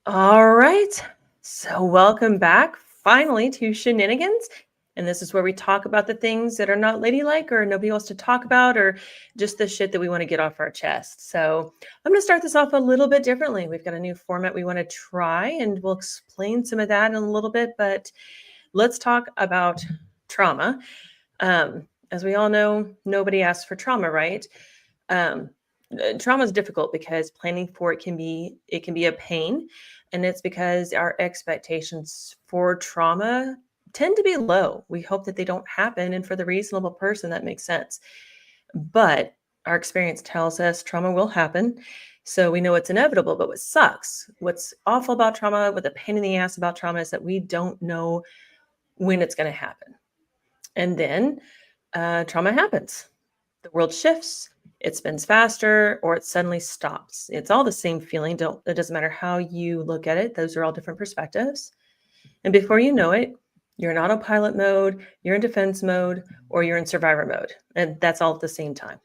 All right. So, welcome back finally to Shenanigans. And this is where we talk about the things that are not ladylike or nobody wants to talk about or just the shit that we want to get off our chest. So, I'm going to start this off a little bit differently. We've got a new format we want to try, and we'll explain some of that in a little bit. But let's talk about trauma. As we all know, nobody asks for trauma, right? Um, Trauma is difficult because planning for it can be a pain, and it's because our expectations for trauma tend to be low. We hope that they don't happen, and for the reasonable person, that makes sense. But our experience tells us trauma will happen, so we know it's inevitable. But what sucks, what's awful about trauma, what the pain in the ass about trauma is that we don't know when it's going to happen, and then trauma happens. The world shifts, it spins faster, or it suddenly stops. It's all the same feeling. Don't It doesn't matter how you look at it. Those are all different perspectives. And before you know it, you're in autopilot mode, you're in defense mode, or you're in survivor mode. And that's all at the same time.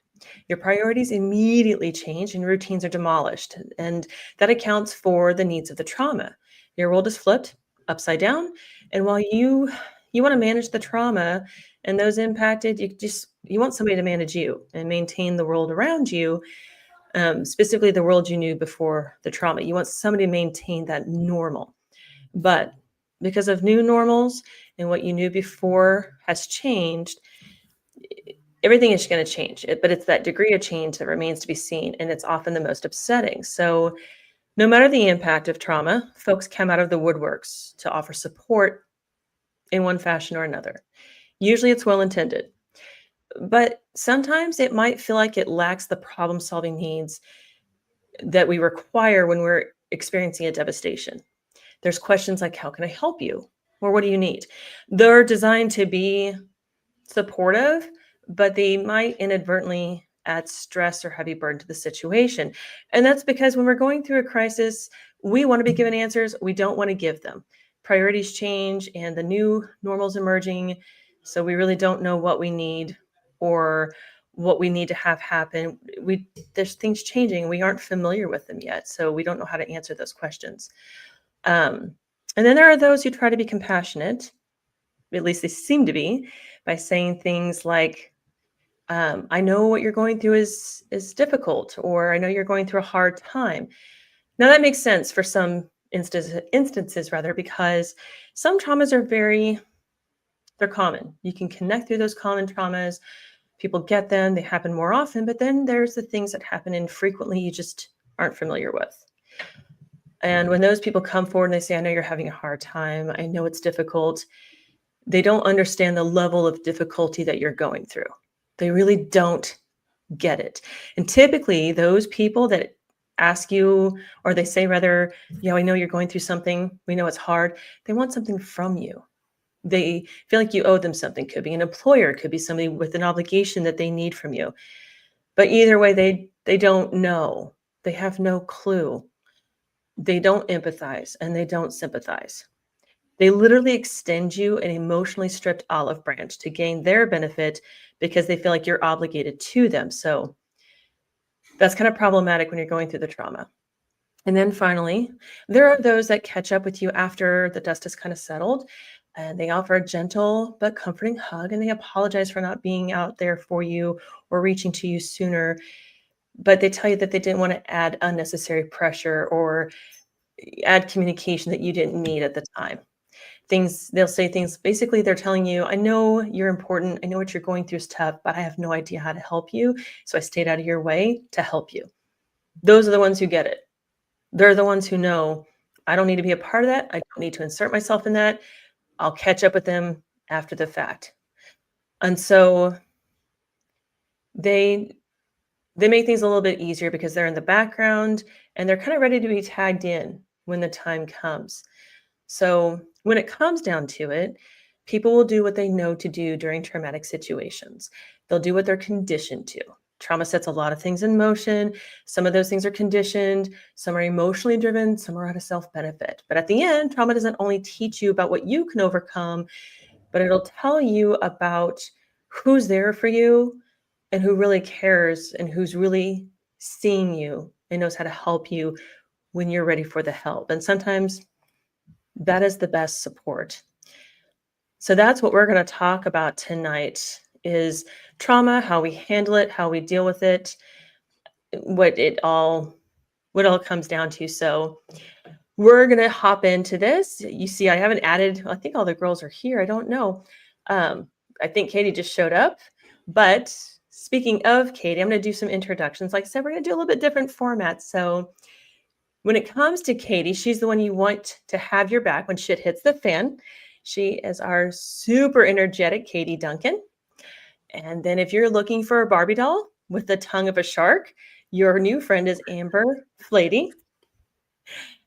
Your priorities immediately change and routines are demolished. And that accounts for the needs of the trauma. Your world is flipped upside down. And while you want to manage the trauma and those impacted, you want somebody to manage you and maintain the world around you, specifically the world you knew before the trauma. You want somebody to maintain that normal. But because of new normals and what you knew before has changed, everything is going to change. But it's that degree of change that remains to be seen, and it's often the most upsetting. So, no matter the impact of trauma, folks come out of the woodworks to offer support in one fashion or another. Usually it's well intended, but sometimes it might feel like it lacks the problem solving needs that we require when we're experiencing a devastation. There's questions like, how can I help you? Or what do you need? They're designed to be supportive, but they might inadvertently add stress or heavy burden to the situation. And that's because when we're going through a crisis, we want to be given answers, we don't want to give them. Priorities change and the new normal's emerging. So we really don't know what we need or what we need to have happen. There's things changing. We aren't familiar with them yet. So we don't know how to answer those questions. Um, and then there are those who try to be compassionate, at least they seem to be, by saying things like, I know what you're going through is difficult, or I know you're going through a hard time. Now that makes sense for some instances rather, because some traumas are they're common. You can connect through those common traumas. People get them, they happen more often, but then there's the things that happen infrequently you just aren't familiar with. And when those people come forward and they say, I know you're having a hard time, I know it's difficult, they don't understand the level of difficulty that you're going through. They really don't get it. And typically, those people that ask you, or they say rather, I know you're going through something, we know it's hard, they want something from you. They feel like you owe them something. Could be an employer, could be somebody with an obligation that they need from you. But either way, they don't know. They have no clue. They don't empathize and they don't sympathize. They literally extend you an emotionally stripped olive branch to gain their benefit because they feel like you're obligated to them. So that's kind of problematic when you're going through the trauma. And then finally, there are those that catch up with you after the dust has kind of settled, and they offer a gentle but comforting hug, and they apologize for not being out there for you or reaching to you sooner. But they tell you that they didn't want to add unnecessary pressure or add communication that you didn't need at the time. They'll say things, basically they're telling you, I know you're important, I know what you're going through is tough, but I have no idea how to help you, so I stayed out of your way to help you. Those are the ones who get it. They're the ones who know, I don't need to be a part of that, I don't need to insert myself in that, I'll catch up with them after the fact. And so they make things a little bit easier because they're in the background and they're kind of ready to be tagged in when the time comes. So when it comes down to it, people will do what they know to do during traumatic situations. They'll do what they're conditioned to. Trauma sets a lot of things in motion. Some of those things are conditioned, some are emotionally driven, some are out of self-benefit. But at the end, trauma doesn't only teach you about what you can overcome, but it'll tell you about who's there for you and who really cares and who's really seeing you and knows how to help you when you're ready for the help. And sometimes that is the best support. So that's what we're going to talk about tonight is trauma, how we handle it, how we deal with it, what it all comes down to. So we're going to hop into this. You see, I haven't added, I think all the girls are here. I don't know. I think Katie just showed up. But speaking of Katie, I'm going to do some introductions. Like I said, we're going to do a little bit different format. So when it comes to Katie, she's the one you want to have your back when shit hits the fan. She is our super energetic Katie Duncan. And then if you're looking for a Barbie doll with the tongue of a shark, your new friend is Amber Flady.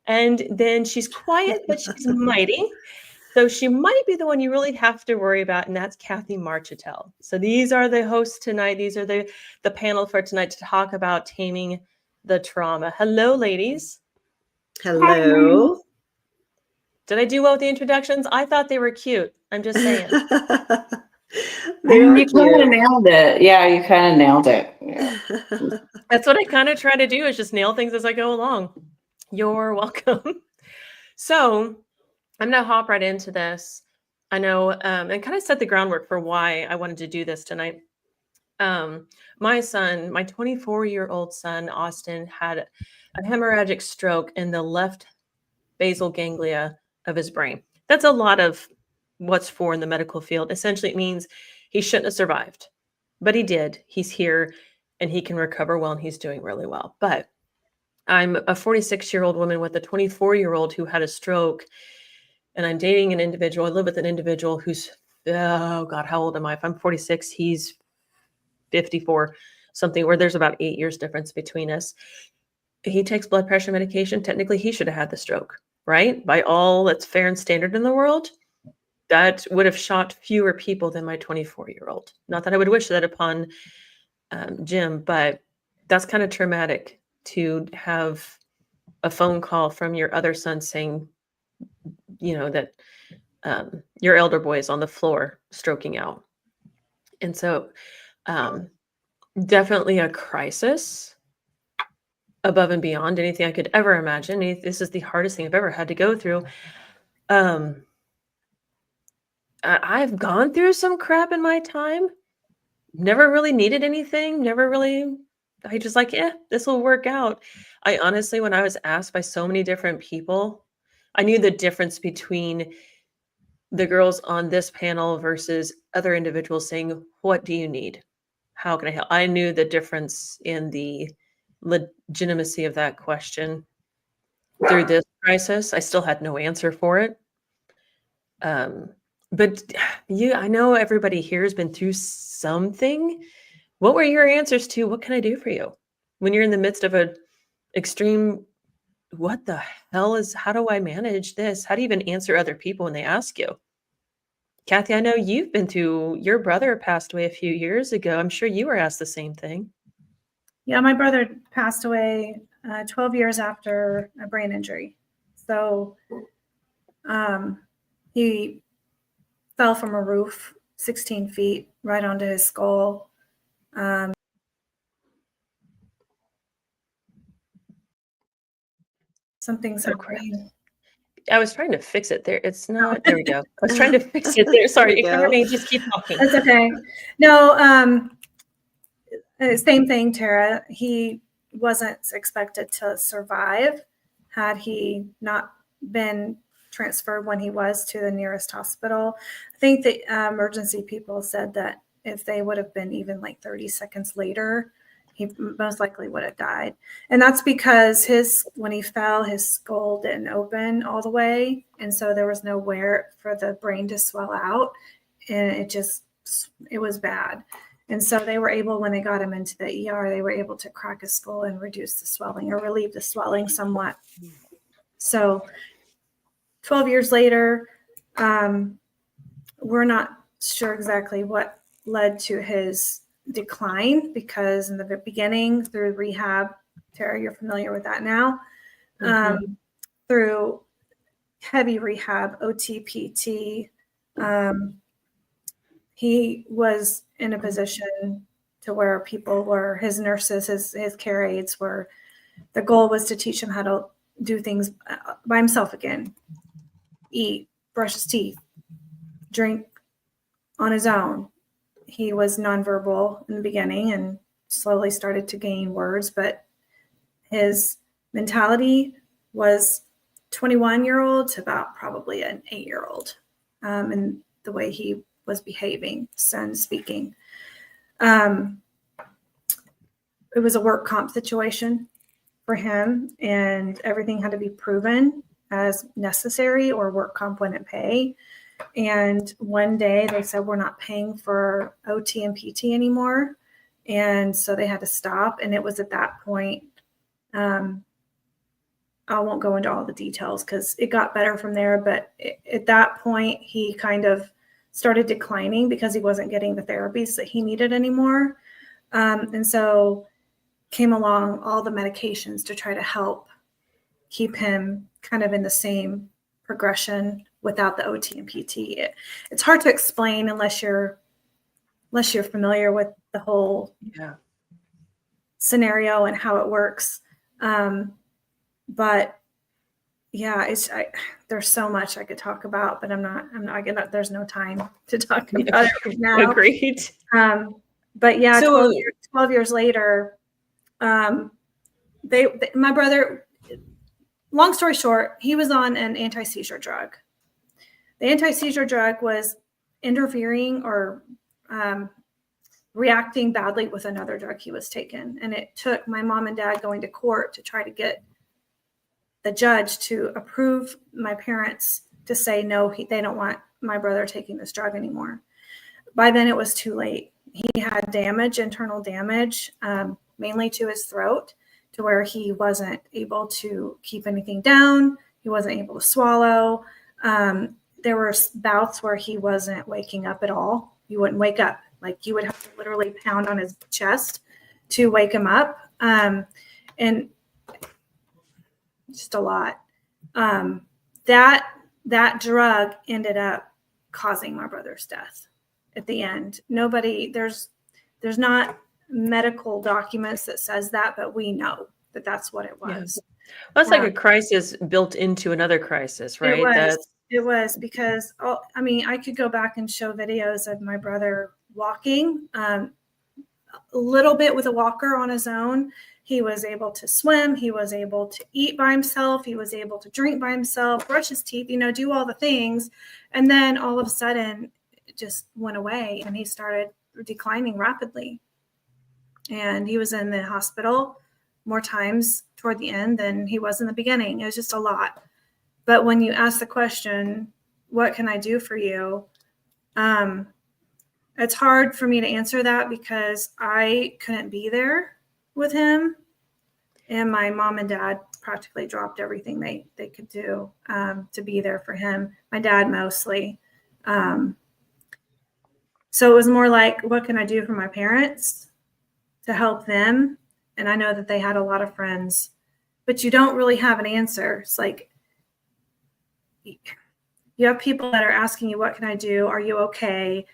And then she's quiet, but she's mighty. So she might be the one you really have to worry about, and that's Kathy Marchitel. So these are the hosts tonight. These are the panel for tonight to talk about taming the trauma. Hello, ladies. Hello. Did I do well with the introductions? I thought they were cute. I'm just saying. You kind of nailed it. Yeah, you kind of nailed it. Yeah. That's what I kind of try to do is just nail things as I go along. You're welcome. So I'm going to hop right into this. I know, and kind of set the groundwork for why I wanted to do this tonight. My son, my 24-year-old son, Austin, had a hemorrhagic stroke in the left basal ganglia of his brain. That's a lot of what's for in the medical field. Essentially, it means he shouldn't have survived, but he did. He's here and he can recover well and he's doing really well. But I'm a 46-year-old woman with a 24-year-old who had a stroke, and I'm dating an individual. I live with an individual who's, oh God, how old am I? If I'm 46, he's 54, something where there's about 8 years difference between us. He takes blood pressure medication. Technically, he should have had the stroke, right? By all that's fair and standard in the world, that would have shot fewer people than my 24-year-old. Not that I would wish that upon Jim, but that's kind of traumatic to have a phone call from your other son saying, you know, that your elder boy is on the floor stroking out. And so definitely a crisis above and beyond anything I could ever imagine. This is the hardest thing I've ever had to go through. I've gone through some crap in my time. Never really needed anything. I just like, this will work out. I honestly, when I was asked by so many different people, I knew the difference between the girls on this panel versus other individuals saying, what do you need? How can I help? I knew the difference in the legitimacy of that question through this crisis. I still had no answer for it. But I know everybody here has been through something. What were your answers to what can I do for you when you're in the midst of an extreme, what the hell how do I manage this? How do you even answer other people when they ask you? Kathy, I know you've been through, your brother passed away a few years ago. I'm sure you were asked the same thing. Yeah, my brother passed away 12 years after a brain injury. So he fell from a roof 16 feet right onto his skull. Something's happening. I was trying to fix it there. It's not. There we go. I was trying to fix it there. Sorry, ignore me. Just keep talking. That's okay. No, same thing, Tara. He wasn't expected to survive had he not been transferred when he was to the nearest hospital. I think the emergency people said that if they would have been even like 30 seconds later, he most likely would have died. And that's because when he fell, his skull didn't open all the way. And so there was nowhere for the brain to swell out. And it was bad. And so they were able, when they got him into the ER, they were able to crack his skull and reduce the swelling or relieve the swelling somewhat. So 12 years later, we're not sure exactly what led to his decline, because in the beginning, through rehab, Tara, you're familiar with that now, through heavy rehab, OTPT, he was in a position to where people were, his nurses, his care aides the goal was to teach him how to do things by himself again, eat, brush his teeth, drink on his own. He was nonverbal in the beginning and slowly started to gain words, but his mentality was 21-year-old to about probably an 8-year-old, and the way he was behaving and speaking. It was a work comp situation for him, and everything had to be proven as necessary or work comp wouldn't pay. And one day they said, we're not paying for OT and PT anymore. And so they had to stop. And it was at that point, I won't go into all the details because it got better from there. But at that point, he kind of started declining because he wasn't getting the therapies that he needed anymore. And so came along all the medications to try to help keep him kind of in the same progression without the OT and PT. It's hard to explain unless you're familiar with the whole scenario and how it works. But yeah, there's so much I could talk about, but I'm not there's no time to talk about it right now. Agreed. But yeah, So, 12 years later, my brother, long story short, he was on an anti-seizure drug. The anti-seizure drug was interfering or reacting badly with another drug he was taking. And it took my mom and dad going to court to try to get the judge to approve my parents to say, no, they don't want my brother taking this drug anymore. By then it was too late. He had internal damage, mainly to his throat, to where he wasn't able to keep anything down. He wasn't able to swallow. There were bouts where he wasn't waking up at all. He wouldn't wake up. Like you would have to literally pound on his chest to wake him up. And just a lot. That drug ended up causing my brother's death at the end. There's not medical documents that says that, but we know that that's what it was. Yes. Well, that's like a crisis built into another crisis, right? It was because, I could go back and show videos of my brother walking a little bit with a walker on his own. He was able to swim. He was able to eat by himself. He was able to drink by himself, brush his teeth, do all the things. And then all of a sudden it just went away and he started declining rapidly. And he was in the hospital more times toward the end than he was in the beginning. It was just a lot. But when you ask the question, what can I do for you? It's hard for me to answer that because I couldn't be there with him. And my mom and dad practically dropped everything they could do to be there for him. My dad mostly. So it was more like, what can I do for my parents to help them? And I know that they had a lot of friends, but you don't really have an answer. It's like, you have people that are asking you, what can I do? Are you okay?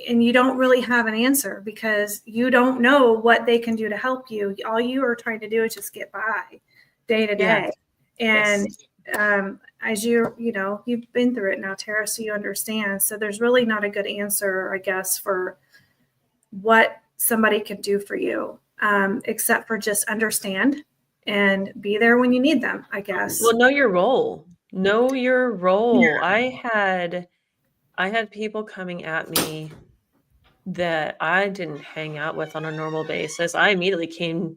And you don't really have an answer because you don't know what they can do to help you. All you are trying to do is just get by day to day. And as you've been through it now, Tara, so you understand. So there's really not a good answer, I guess, for what somebody can do for you, except for just understand and be there when you need them, I guess. Well, know your role. Know your role. Yeah. I had people coming at me that I didn't hang out with on a normal basis. I immediately came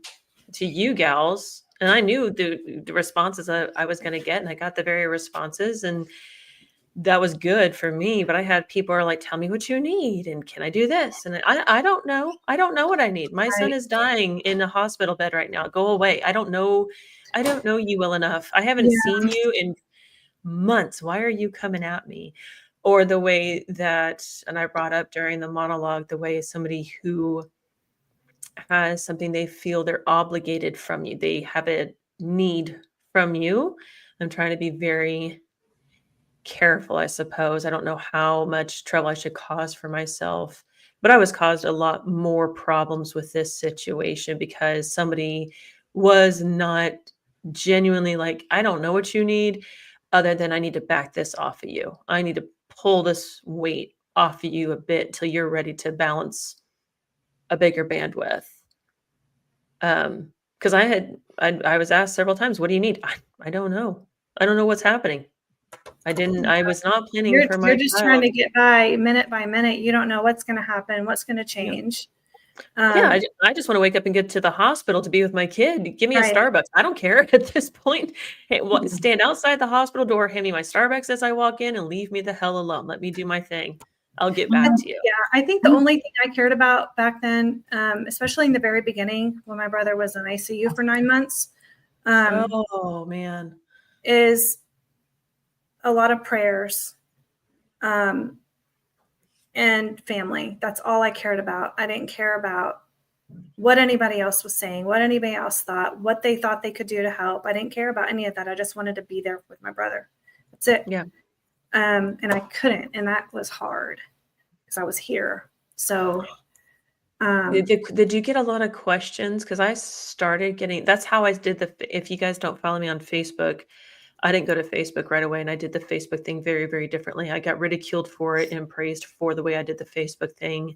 to you gals and I knew the responses I was going to get, and I got the very responses, and that was good for me. But I had people are like, tell me what you need and can I do this? And I don't know. I don't know what I need. My son is dying in a hospital bed right now. Go away. I don't know you well enough. I haven't seen you in months. Why are you coming at me? Or the way that, and I brought up during the monologue, the way somebody who has something they feel they're obligated from you, they have a need from you. I'm trying to be very careful, I suppose. I don't know how much trouble I should cause for myself, but I was caused a lot more problems with this situation because somebody was not genuinely like, I don't know what you need other than I need to back this off of you. I need to pull this weight off of you a bit till you're ready to balance a bigger bandwidth. Because I was asked several times, what do you need? I don't know. I don't know what's happening. I was not planning for my You're just trying child. to get by minute. You don't know what's going to happen, what's going to change. Yeah, I just want to wake up and get to the hospital to be with my kid. Give me a Right. Starbucks. I don't care at this point. Hey, stand outside the hospital door, hand me my Starbucks as I walk in, and leave me the hell alone. Let me do my thing. I'll get back to you. Yeah, I think the only thing I cared about back then, especially in the very beginning when my brother was in ICU for 9 months, Oh man. is a lot of prayers and family. That's all I cared about. I didn't care about what anybody else was saying, what anybody else thought, what they thought they could do to help. I didn't care about any of that. I just wanted to be there with my brother. That's it. Yeah. And I couldn't, and that was hard because I was here. So Did you get a lot of questions? Because I started getting, that's how I did if you guys don't follow me on Facebook, I didn't go to Facebook right away, and I did the Facebook thing very, very differently. I got ridiculed for it and praised for the way I did the Facebook thing.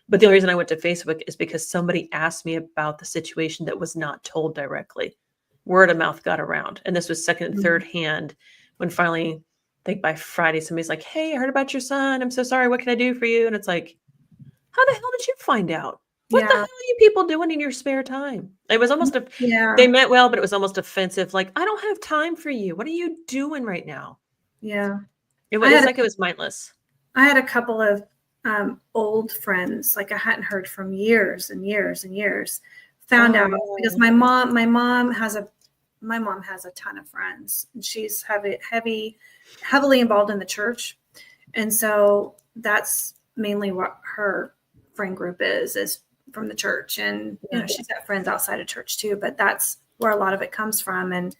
But the only reason I went to Facebook is because somebody asked me about the situation that was not told directly. Word of mouth got around. And this was second and third hand when finally, I think by Friday, somebody's like, hey, I heard about your son. I'm so sorry. What can I do for you? And it's like, how the hell did you find out? What the hell are you people doing in your spare time? It was almost, they meant well, but it was almost offensive. Like, I don't have time for you. What are you doing right now? Yeah. It was like it was mindless. I had a couple of old friends, like I hadn't heard from years and years and years, found out because my mom has a ton of friends, and she's heavily involved in the church. And so that's mainly what her friend group is from the church. And, you know, she's got friends outside of church too, but that's where a lot of it comes from. And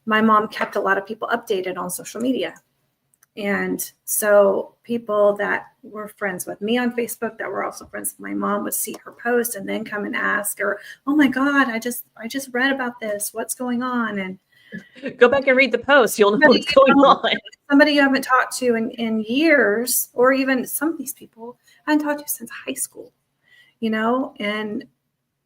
my mom kept a lot of people updated on social media. And so people that were friends with me on Facebook that were also friends with my mom would see her post and then come and ask her, oh my God, I just read about this. What's going on? And go back and read the post. You'll know what's going on. Somebody you haven't talked to in years, or even some of these people I haven't talked to since high school, you know, and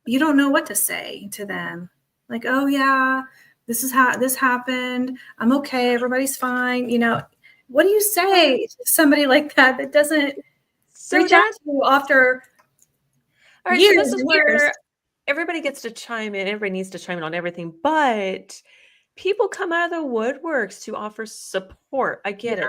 you don't know what to say to them. Like, oh yeah, this is how this happened. I'm okay. Everybody's fine. You know, what do you say to somebody like that doesn't reach out to you after years? So this is where everybody gets to chime in. Everybody needs to chime in on everything, but people come out of the woodworks to offer support. I get it.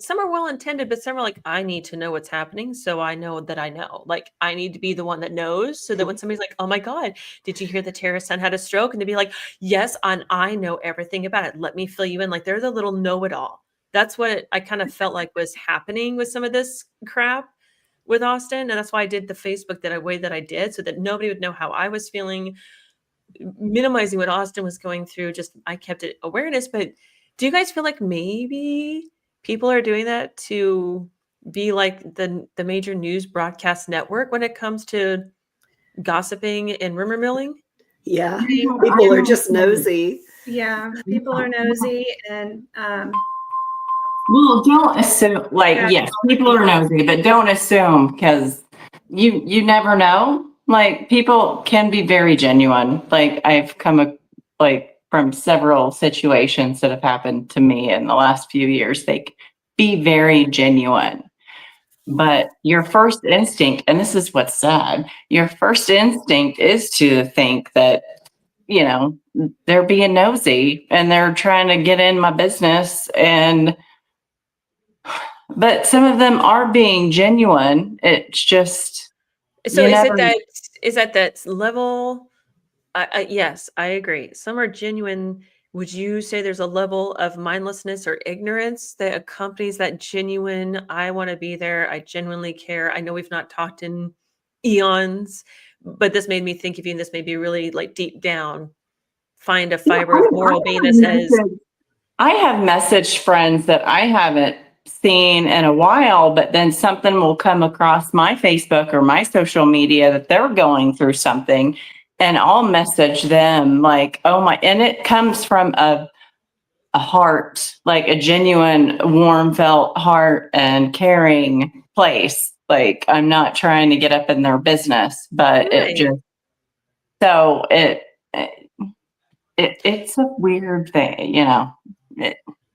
Some are well intended, but some are like, I need to know what's happening, so I know that I know. Like, I need to be the one that knows, so that when somebody's like, oh my God, did you hear the terrorist son had a stroke? And to be like, yes, and I know everything about it. Let me fill you in. Like, they're the little know-it-all. That's what I kind of felt like was happening with some of this crap with Austin. And that's why I did the Facebook way that I did, so that nobody would know how I was feeling, minimizing what Austin was going through. Just, I kept it awareness. But do you guys feel like maybe people are doing that to be like the major news broadcast network when it comes to gossiping and rumor milling? Yeah, people are just nosy. Yeah, people are nosy, and well, don't assume. Like, yes, people are nosy, but don't assume, because you never know. Like, people can be very genuine. Like, I've come from several situations that have happened to me in the last few years. They can be very genuine. But your first instinct, and this is what's sad, your first instinct is to think that, you know, they're being nosy and they're trying to get in my business. But some of them are being genuine. It's just, so is that level? Yes, I agree. Some are genuine. Would you say there's a level of mindlessness or ignorance that accompanies that genuine, I want to be there, I genuinely care? I know we've not talked in eons, but this made me think of you, and this made me really, like, deep down find a fiber of moral being that says, I have messaged friends that I haven't seen in a while, but then something will come across my Facebook or my social media that they're going through something. and I'll message them like, oh my, and it comes from a heart, like a genuine, warm felt heart and caring place. Like I'm not trying to get up in their business, but Right. it just, so it's a weird thing, you know,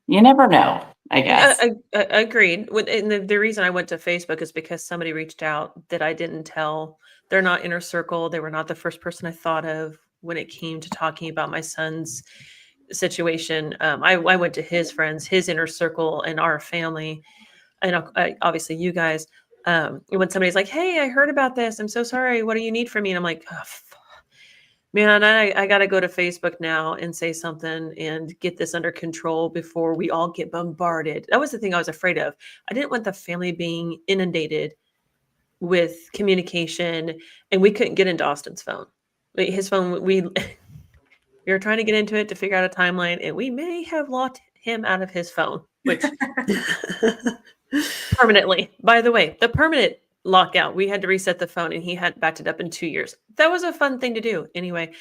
you never know, I guess. Agreed. And the reason I went to Facebook is because somebody reached out that I didn't tell. They're not inner circle. They were not the first person I thought of when it came to talking about my son's situation. I went to his friends, his inner circle, and our family, and obviously you guys. When somebody's like, "Hey, I heard about this. I'm so sorry. What do you need from me?" And I'm like, oh, man, I got to go to Facebook now and say something and get this under control before we all get bombarded. That was the thing I was afraid of. I didn't want the family being inundated with communication, and we couldn't get into Austin's phone. His phone, we were trying to get into it to figure out a timeline, and we may have locked him out of his phone, which permanently. By the way, the permanent lockout, we had to reset the phone, and he hadn't backed it up in 2 years. That was a fun thing to do. Anyway,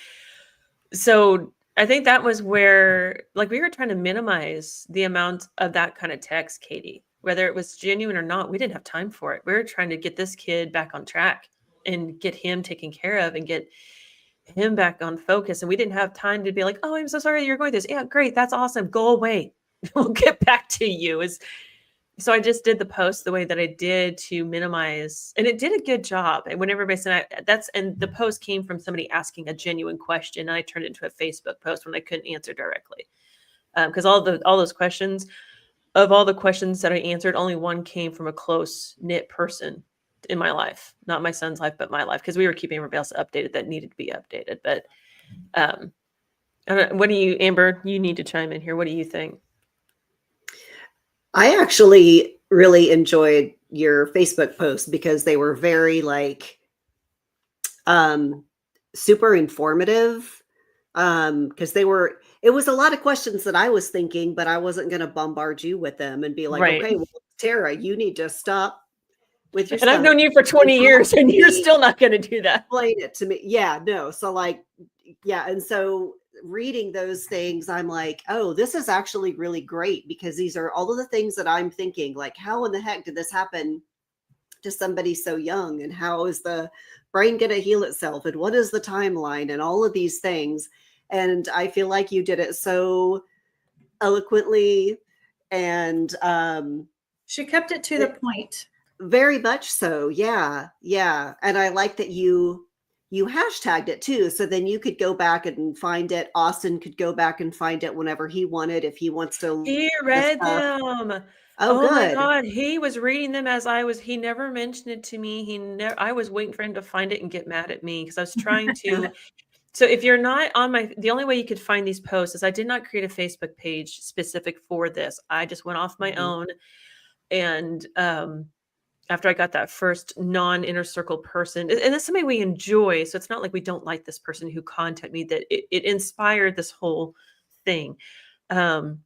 so I think that was where, like, we were trying to minimize the amount of that kind of text, Katie, whether it was genuine or not. We didn't have time for it. We were trying to get this kid back on track and get him taken care of and get him back on focus. And we didn't have time to be like, oh, I'm so sorry you're going through this. Yeah, great. That's awesome. Go away. We'll get back to you. So I just did the post the way that I did to minimize, and it did a good job. And when everybody said and the post came from somebody asking a genuine question, and I turned it into a Facebook post when I couldn't answer directly. Because all those questions, of all the questions that I answered, only one came from a close knit person in my life, not my son's life, but my life, because we were keeping everybody else updated that needed to be updated. But what do you, Amber, you need to chime in here. What do you think? I actually really enjoyed your Facebook posts because they were very like super informative. Because it was a lot of questions that I was thinking, but I wasn't going to bombard you with them and be like, Right. okay, well, Tara, you need to stop with your And I've known you for 20 years and you're still not going to do that. Explain it to me. Yeah, no. So like, yeah. And so reading those things, I'm like, oh, this is actually really great because these are all of the things that I'm thinking, like, how in the heck did this happen to somebody so young? And how is the brain going to heal itself? And what is the timeline? And all of these things. And I feel like you did it so eloquently. And she kept it to the point. Very much so. Yeah. Yeah. And I like that you hashtagged it too. So then you could go back and find it. Austin could go back and find it whenever he wanted, if he wants to. He read them. Oh, good. My God. He was reading them as he never mentioned it to me. I was waiting for him to find it and get mad at me because I was trying to. So if you're not on the only way you could find these posts is I did not create a Facebook page specific for this. I just went off my own. And, after I got that first non-inner circle person, and that's somebody we enjoy. So it's not like we don't like this person who contacted me, that it inspired this whole thing. But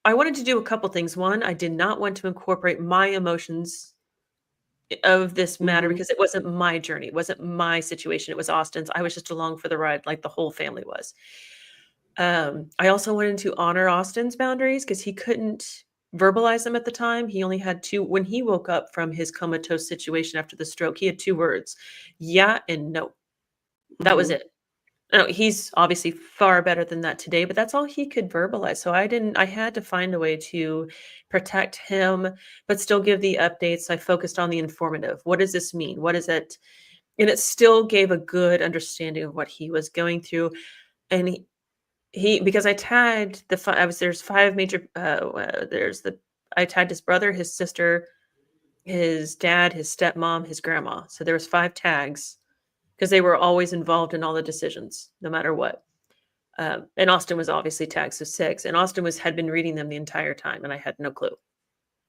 I wanted to do a couple things. One, I did not want to incorporate my emotions of this matter because it wasn't my journey. It wasn't my situation. It was Austin's. I was just along for the ride like the whole family was. I also wanted to honor Austin's boundaries because he couldn't verbalize them at the time. He only had two. When he woke up from his comatose situation after the stroke, he had 2 words: yeah and no. That was it. No, he's obviously far better than that today, but that's all he could verbalize. So I had to find a way to protect him, but still give the updates. I focused on the informative. What does this mean? What is it? And it still gave a good understanding of what he was going through. And because I tagged there's 5 major, I tagged his brother, his sister, his dad, his stepmom, his grandma. So there was 5 tags because they were always involved in all the decisions, no matter what. And Austin was obviously tagged, so 6. And Austin had been reading them the entire time, and I had no clue.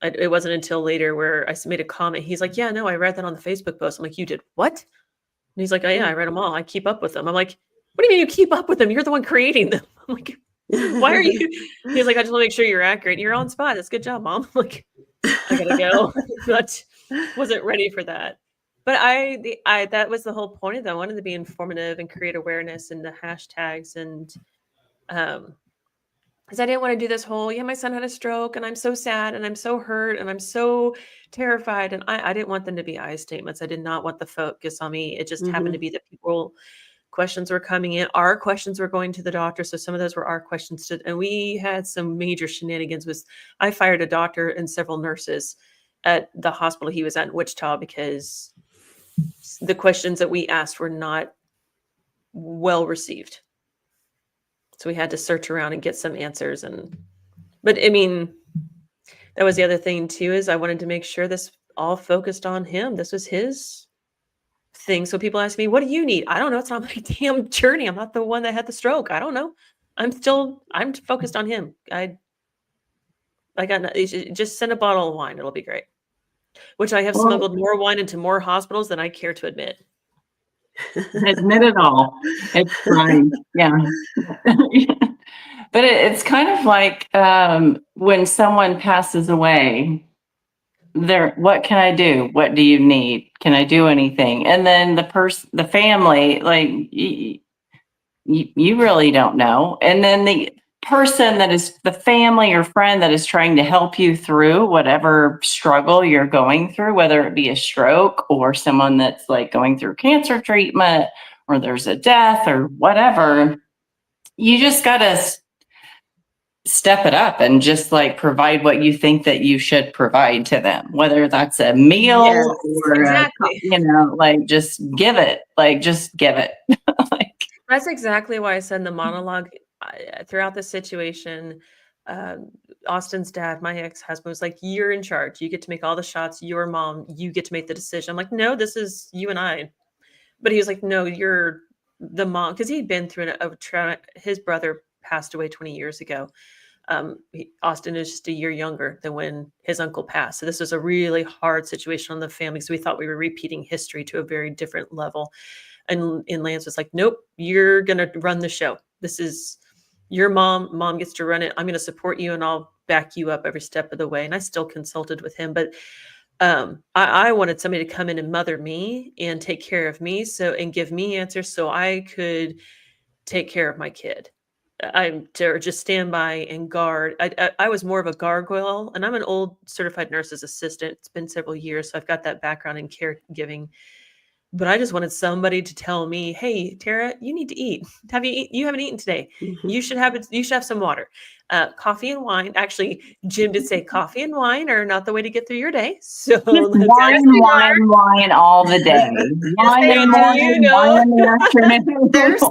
It wasn't until later where I made a comment. He's like, yeah, no, I read that on the Facebook post. I'm like, you did what? And he's like, oh, yeah, I read them all. I keep up with them. I'm like, what do you mean you keep up with them? You're the one creating them. I'm like, why are you? He's like, I just want to make sure you're accurate. You're on spot. That's a good job, Mom. I'm like, I gotta go. But wasn't ready for that. But that was the whole point of that. I wanted to be informative and create awareness and the hashtags and because I didn't want to do this whole, yeah, my son had a stroke and I'm so sad and I'm so hurt and I'm so terrified. And I didn't want them to be I statements. I did not want the focus on me. It just happened to be that questions were coming in. Our questions were going to the doctor. So some of those were our questions and we had some major shenanigans. I fired a doctor and several nurses at the hospital he was at in Wichita because the questions that we asked were not well received. So we had to search around and get some answers. But I mean, that was the other thing too, is I wanted to make sure this all focused on him. This was his thing. So people ask me, what do you need? I don't know. It's not my damn journey. I'm not the one that had the stroke. I don't know. I'm focused on him. Just send a bottle of wine. It'll be great. Which I have smuggled more wine into more hospitals than I care to admit. Admit it all. It's fine. Yeah. But it's kind of like when someone passes away, what can I do? What do you need? Can I do anything? And then the family, like you really don't know. And then the person that is the family or friend that is trying to help you through whatever struggle you're going through, whether it be a stroke or someone that's like going through cancer treatment or there's a death or whatever, you just got to step it up and just like provide what you think that you should provide to them, whether that's a meal or exactly. Like just give it. That's exactly why I said in the monologue throughout the situation, Austin's dad, my ex-husband, was like, you're in charge. You get to make all the shots. Your mom, you get to make the decision. I'm like, no, this is you and I. But he was like, no, you're the mom. Because he'd been through a trauma. His brother passed away 20 years ago. Austin is just a year younger than when his uncle passed. So this was a really hard situation on the family. So we thought we were repeating history to a very different level. And Lance was like, nope, you're going to run the show. This is your mom. Mom gets to run it. I'm going to support you and I'll back you up every step of the way. And I still consulted with him, but I wanted somebody to come in and mother me and take care of me. And give me answers so I could take care of my kid. To just stand by and guard. I was more of a gargoyle, and I'm an old certified nurse's assistant. It's been several years, so I've got that background in caregiving. But I just wanted somebody to tell me, "Hey, Tara, you need to eat. You haven't eaten today. You should have it. You should have some water, coffee and wine." Actually, Jim did say coffee and wine are not the way to get through your day. So wine all the day. Wine in the morning, wine in the afternoon.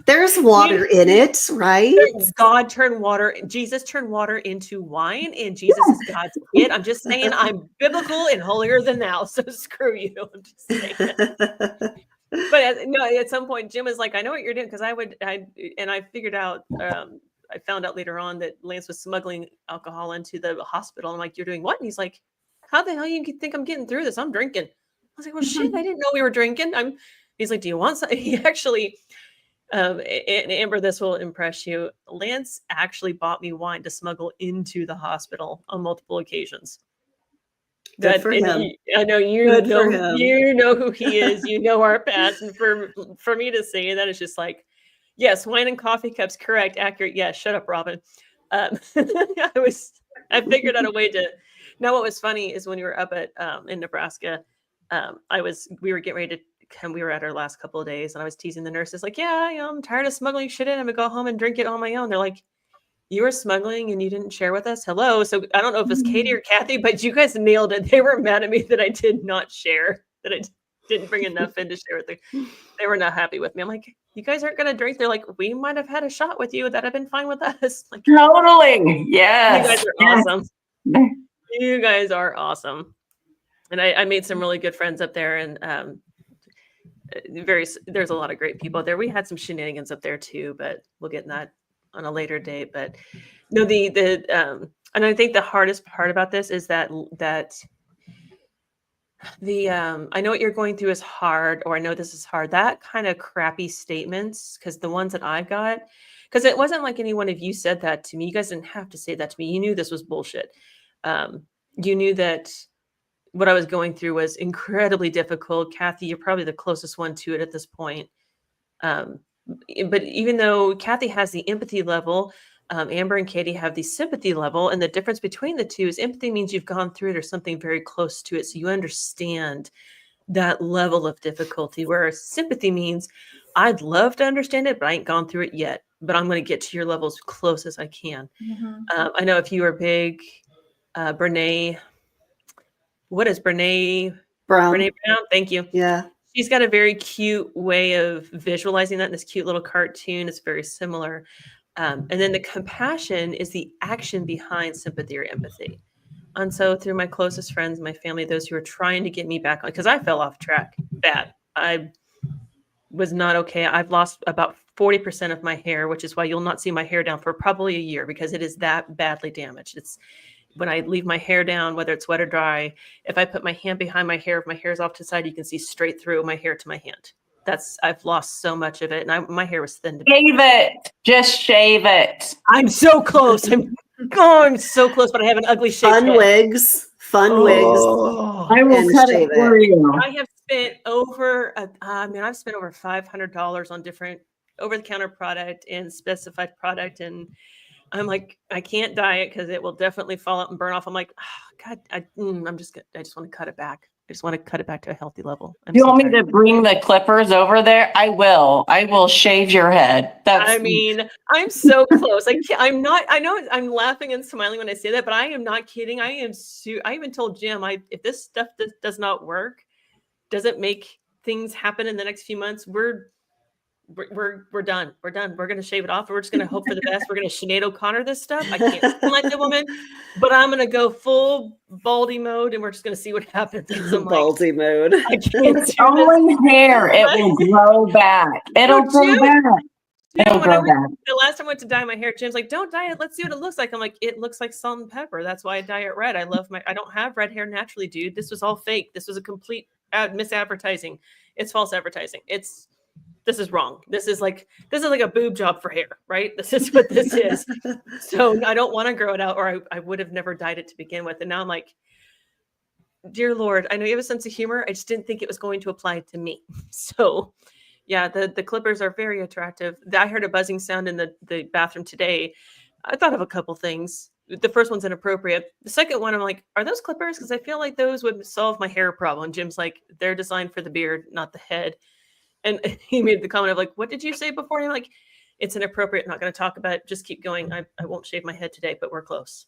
There's water in it, right? God turned water. Jesus turned water into wine, and Jesus is God's kid. I'm just saying, I'm biblical and holier than thou. So screw you. I'm just saying. But at some point, Jim was like, "I know what you're doing," because I figured out. I found out later on that Lance was smuggling alcohol into the hospital. I'm like, "You're doing what?" And he's like, "How the hell you think I'm getting through this? I'm drinking." I was like, "Well, shit, I didn't know we were drinking." He's like, "Do you want some?" He actually. And Amber, this will impress you. Lance actually bought me wine to smuggle into the hospital on multiple occasions. Good for him. I know you know who he is. You know our past, and for me to say that, it's just like, yes, wine and coffee cups, correct, accurate. Yes, shut up, Robin. I figured out a way to. Now, what was funny is when we were up at in Nebraska, we were getting ready to. We were at our last couple of days and I was teasing the nurses like, yeah, I'm tired of smuggling shit in. I'm gonna go home and drink it on my own. They're like, you were smuggling and you didn't share with us? Hello. So I don't know if it's Katie or Kathy, but you guys nailed it. They were mad at me that I did not share, that I didn't bring enough in to share with them. They were not happy with me. I'm like, you guys aren't going to drink. They're like, we might have had a shot with you. That'd have been fine with us. Like, totally. Yes. You guys are awesome. You guys are awesome. And I made some really good friends up there, and there's a lot of great people there. We had some shenanigans up there too, but we'll get in that on a later date. But no, and I think the hardest part about this is that I know what you're going through is hard, or I know this is hard. That kind of crappy statements, because the ones that I got, because it wasn't like any one of you said that to me. You guys didn't have to say that to me. You knew this was bullshit. You knew that what I was going through was incredibly difficult. Kathy, you're probably the closest one to it at this point. But even though Kathy has the empathy level, Amber and Katie have the sympathy level, and the difference between the two is empathy means you've gone through it or something very close to it, so you understand that level of difficulty, whereas sympathy means I'd love to understand it, but I ain't gone through it yet, but I'm going to get to your level as close as I can. I know if you are big, Brene, what is Brene Brown. Thank you. Yeah. She's got a very cute way of visualizing that in this cute little cartoon. It's very similar. And then the compassion is the action behind sympathy or empathy. And so through my closest friends, my family, those who are trying to get me back on, because I fell off track bad. I was not okay. I've lost about 40% of my hair, which is why you'll not see my hair down for probably a year, because it is that badly damaged. It's when I leave my hair down, whether it's wet or dry, if I put my hand behind my hair, if my hair is off to the side, you can see straight through my hair to my hand. I've lost so much of it. And my hair was thin. Shave it. Just shave it. I'm so close. I'm so close, but I have an ugly shape. Fun wigs. I will cut it for you. I have spent over I've spent over $500 on different over-the-counter product and specified product, and I'm like, I can't dye it because it will definitely fall out and burn off. I'm like, oh, God, I just want to cut it back. I just want to cut it back to a healthy level. Do you want me to bring the clippers over there? I will shave your head. I'm so close. I'm not, I know I'm laughing and smiling when I say that, but I am not kidding. I even told Jim, if this stuff does not work, doesn't make things happen in the next few months, we're done. We're done. We're going to shave it off. We're just going to hope for the best. We're going to Sinead O'Connor this stuff. I can't sound like the woman, but I'm going to go full baldy mode, and we're just going to see what happens. Baldy mode. I can't. It's only hair. It will grow back. It'll grow back. It'll grow back. The last time I went to dye my hair, Jim's like, "Don't dye it. Let's see what it looks like." I'm like, "It looks like salt and pepper. That's why I dye it red. I don't have red hair naturally, dude. This was all fake. This was a complete misadvertising. It's false advertising. This is wrong. This is like a boob job for hair, right? This is what this is. So I don't want to grow it out, or I would have never dyed it to begin with. And now I'm like, dear Lord, I know you have a sense of humor. I just didn't think it was going to apply to me. So yeah, the clippers are very attractive. I heard a buzzing sound in the bathroom today. I thought of a couple things. The first one's inappropriate. The second one, I'm like, are those clippers? Because I feel like those would solve my hair problem. Jim's like, they're designed for the beard, not the head. And he made the comment of like, what did you say before? And I'm like, it's inappropriate. Not going to talk about it. Just keep going. I won't shave my head today, but we're close.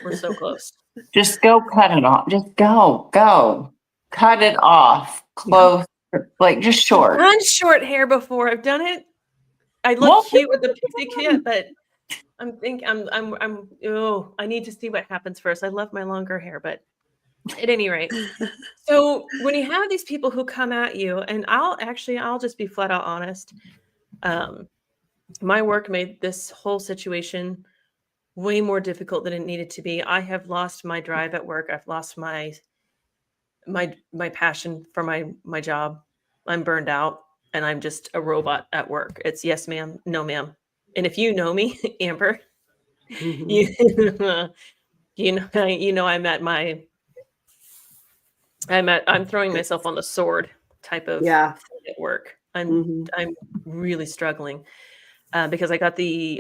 We're so close. Just go cut it off. Just go. Cut it off. Close. Like just short. I've done short hair before. I've done it. I look cute with the pixie cut, but I need to see what happens first. I love my longer hair, but at any rate. So when you have these people who come at you, and I'll just be flat out honest. My work made this whole situation way more difficult than it needed to be. I have lost my drive at work. I've lost my passion for my job. I'm burned out, and I'm just a robot at work. It's yes, ma'am, no, ma'am. And if you know me, Amber, mm-hmm. I'm throwing myself on the sword type of thing at work. I'm really struggling because I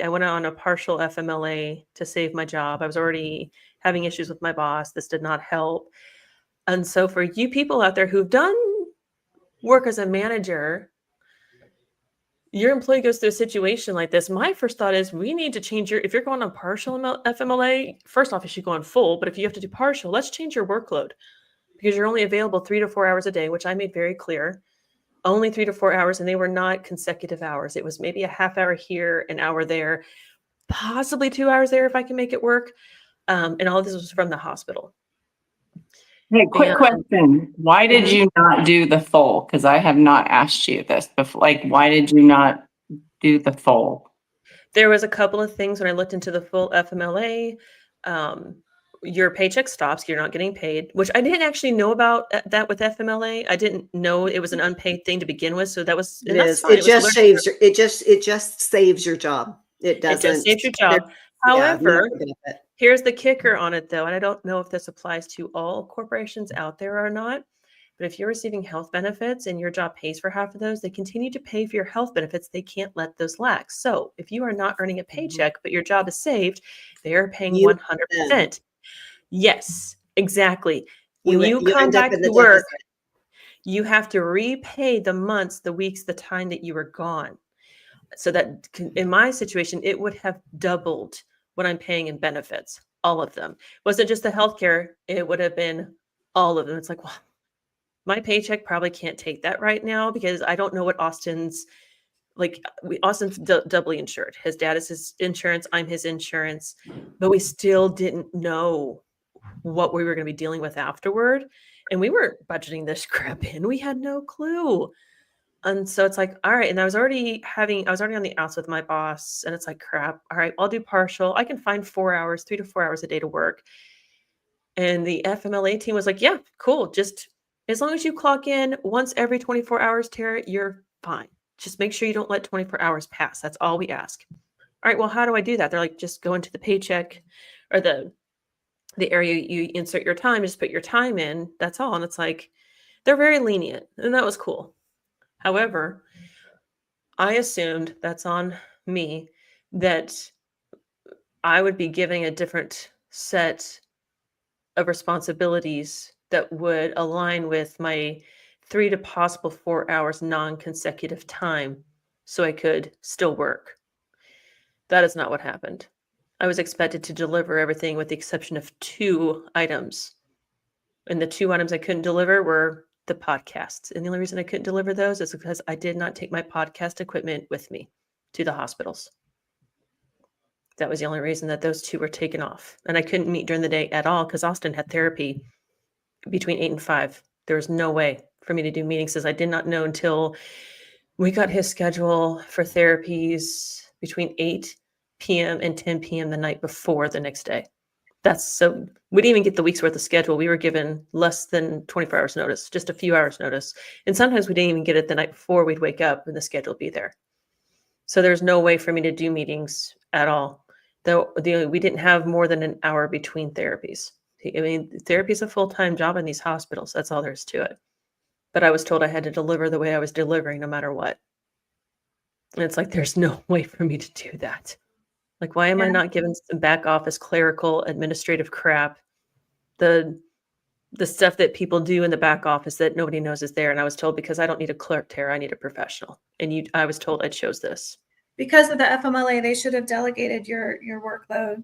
went on a partial FMLA to save my job. I was already having issues with my boss. This did not help. And so for you people out there who've done work as a manager, your employee goes through a situation like this. My first thought is we need to change if you're going on partial FMLA, first off, you should go on full, but if you have to do partial, let's change your workload because you're only available 3 to 4 hours a day, which I made very clear, only 3 to 4 hours. And they were not consecutive hours. It was maybe a half hour here, an hour there, possibly 2 hours there if I can make it work. And all of this was from the hospital. Hey, quick question. Why did you not do the full? Because I have not asked you this before. Like, why did you not do the full? There was a couple of things when I looked into the full FMLA. Your paycheck stops. You're not getting paid, which I didn't actually know about that with FMLA. I didn't know it was an unpaid thing to begin with. So that was it just saves your job. It doesn't. It just saves your job. However, benefit. here's the kicker on it, though, and I don't know if this applies to all corporations out there or not, but if you're receiving health benefits and your job pays for half of those, they continue to pay for your health benefits. They can't let those lack. So if you are not earning a paycheck, but your job is saved, they are paying You 100%. Yes, exactly. When You you you come end up back in the to work, deficit. you have to repay the months, the weeks, the time that you were gone. So that in my situation, it would have doubled what I'm paying in benefits, all of them. Wasn't just the healthcare, it would have been all of them. It's like, well, my paycheck probably can't take that right now because I don't know what Austin's Austin's doubly insured. His dad is his insurance, I'm his insurance, but we still didn't know what we were going to be dealing with afterward. And we weren't budgeting this crap in. We had no clue. And so it's like, all right. And I was already on the outs with my boss. And it's like, crap. All right, I'll do partial. I can find 4 hours, 3 to 4 hours a day to work. And the FMLA team was like, yeah, cool. Just as long as you clock in once every 24 hours, Tara, you're fine. Just make sure you don't let 24 hours pass. That's all we ask. All right, well, how do I do that? They're like, just go into the paycheck or the area you insert your time, just put your time in. That's all. And it's like, they're very lenient. And that was cool. However, I assumed, that's on me, that I would be giving a different set of responsibilities that would align with my 3 to possible 4 hours non-consecutive time so I could still work. That is not what happened. I was expected to deliver everything with the exception of 2 items. And the 2 items I couldn't deliver were the podcasts. And the only reason I couldn't deliver those is because I did not take my podcast equipment with me to the hospitals. That was the only reason that those 2 were taken off. And I couldn't meet during the day at all because Austin had therapy between 8 and 5. There was no way for me to do meetings as I did not know until we got his schedule for therapies between 8 p.m. and 10 p.m. the night before the next day. That's so we didn't even get the week's worth of schedule. We were given less than 24 hours notice, just a few hours notice. And sometimes we didn't even get it the night before. We'd wake up and the schedule would be there. So there's no way for me to do meetings at all. Though we didn't have more than an hour between therapies. I mean, therapy is a full-time job in these hospitals. That's all there is to it. But I was told I had to deliver the way I was delivering no matter what. And it's like, there's no way for me to do that. Like, why am I not given some back office clerical administrative crap? The stuff that people do in the back office that nobody knows is there. And I was told, because I don't need a clerk, Tara, I need a professional. And I was told I chose this. Because of the FMLA, they should have delegated your workload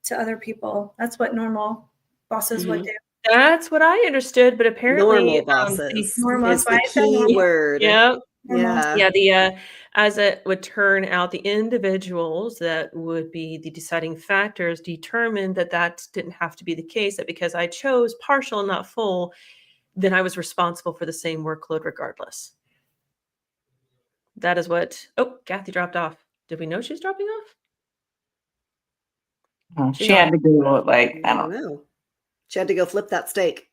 to other people. That's what normal bosses would do. That's what I understood, but apparently Normal bosses normal, is the I said key normal. word. Yeah. Yeah. As it would turn out, the individuals that would be the deciding factors determined that didn't have to be the case, that because I chose partial, not full, then I was responsible for the same workload regardless. That is what, Kathy dropped off. Did we know she was dropping off? Oh, she had to go, I don't know. She had to go flip that steak.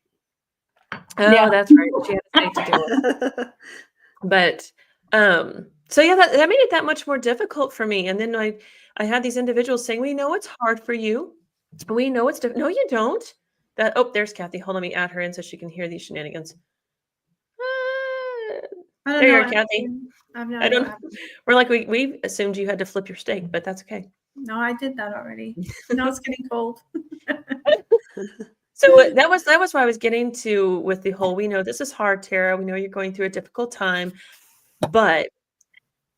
Oh, yeah. That's right. She had a steak to deal with. But so yeah, that made it that much more difficult for me. And then I had these individuals saying, we know it's hard for you. We know it's difficult. No, you don't. There's Kathy. Hold on, let me add her in so she can hear these shenanigans. There you are, Kathy. I don't know. We're like, we assumed you had to flip your steak, but that's okay. No, I did that already. Now it's getting cold. So that was what I was getting to with the whole, we know this is hard, Tara. We know you're going through a difficult time, but,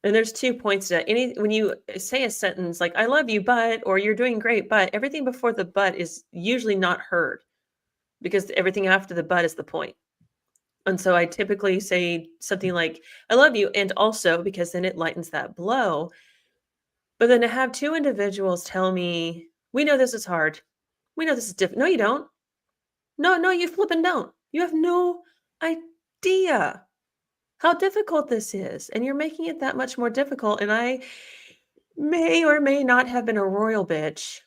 and there's 2 points to that. When you say a sentence like, I love you, but, or you're doing great, but, everything before the but is usually not heard because everything after the but is the point. And so I typically say something like, I love you, and also, because then it lightens that blow. But then to have 2 individuals tell me, we know this is hard. We know this is different. No, you don't. No, you flipping don't. You have no idea how difficult this is. And you're making it that much more difficult. And I may or may not have been a royal bitch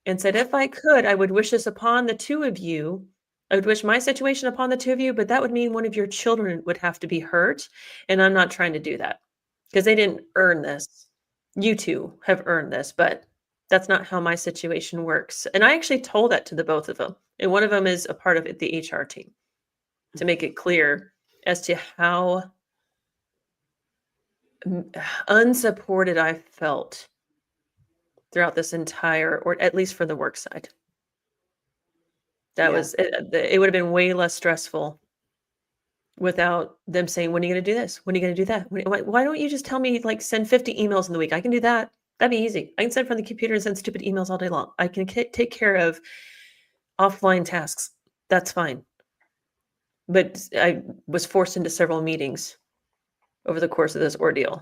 and said, if I could, I would wish this upon the 2 of you. I would wish my situation upon the 2 of you, but that would mean one of your children would have to be hurt. And I'm not trying to do that because they didn't earn this. You 2 have earned this, but That's not how my situation works. And I actually told that to the both of them. And one of them is a part of the HR team to make it clear as to how unsupported I felt throughout this entire, or at least for the work side. That was, it would have been way less stressful without them saying, when are you going to do this? When are you going to do that? Why don't you just tell me, like, send 50 emails in the week? I can do that. That'd be easy. I can sit from the computer and send stupid emails all day long. I can take care of offline tasks. That's fine. But I was forced into several meetings over the course of this ordeal.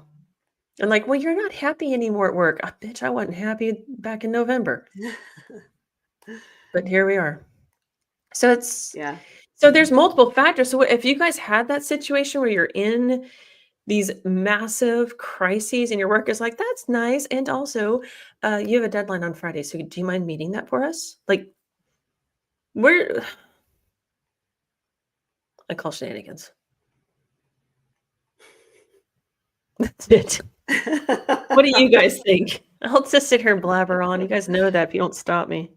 And like, well, you're not happy anymore at work. Bitch, I wasn't happy back in November. But here we are. So it's, so there's multiple factors. So if you guys had that situation where you're in these massive crises and your work is like, that's nice. And also you have a deadline on Friday. So do you mind meeting that for us? Like, I call shenanigans. That's it. What do you guys think? I'll just sit here and blabber on. You guys know that if you don't stop me.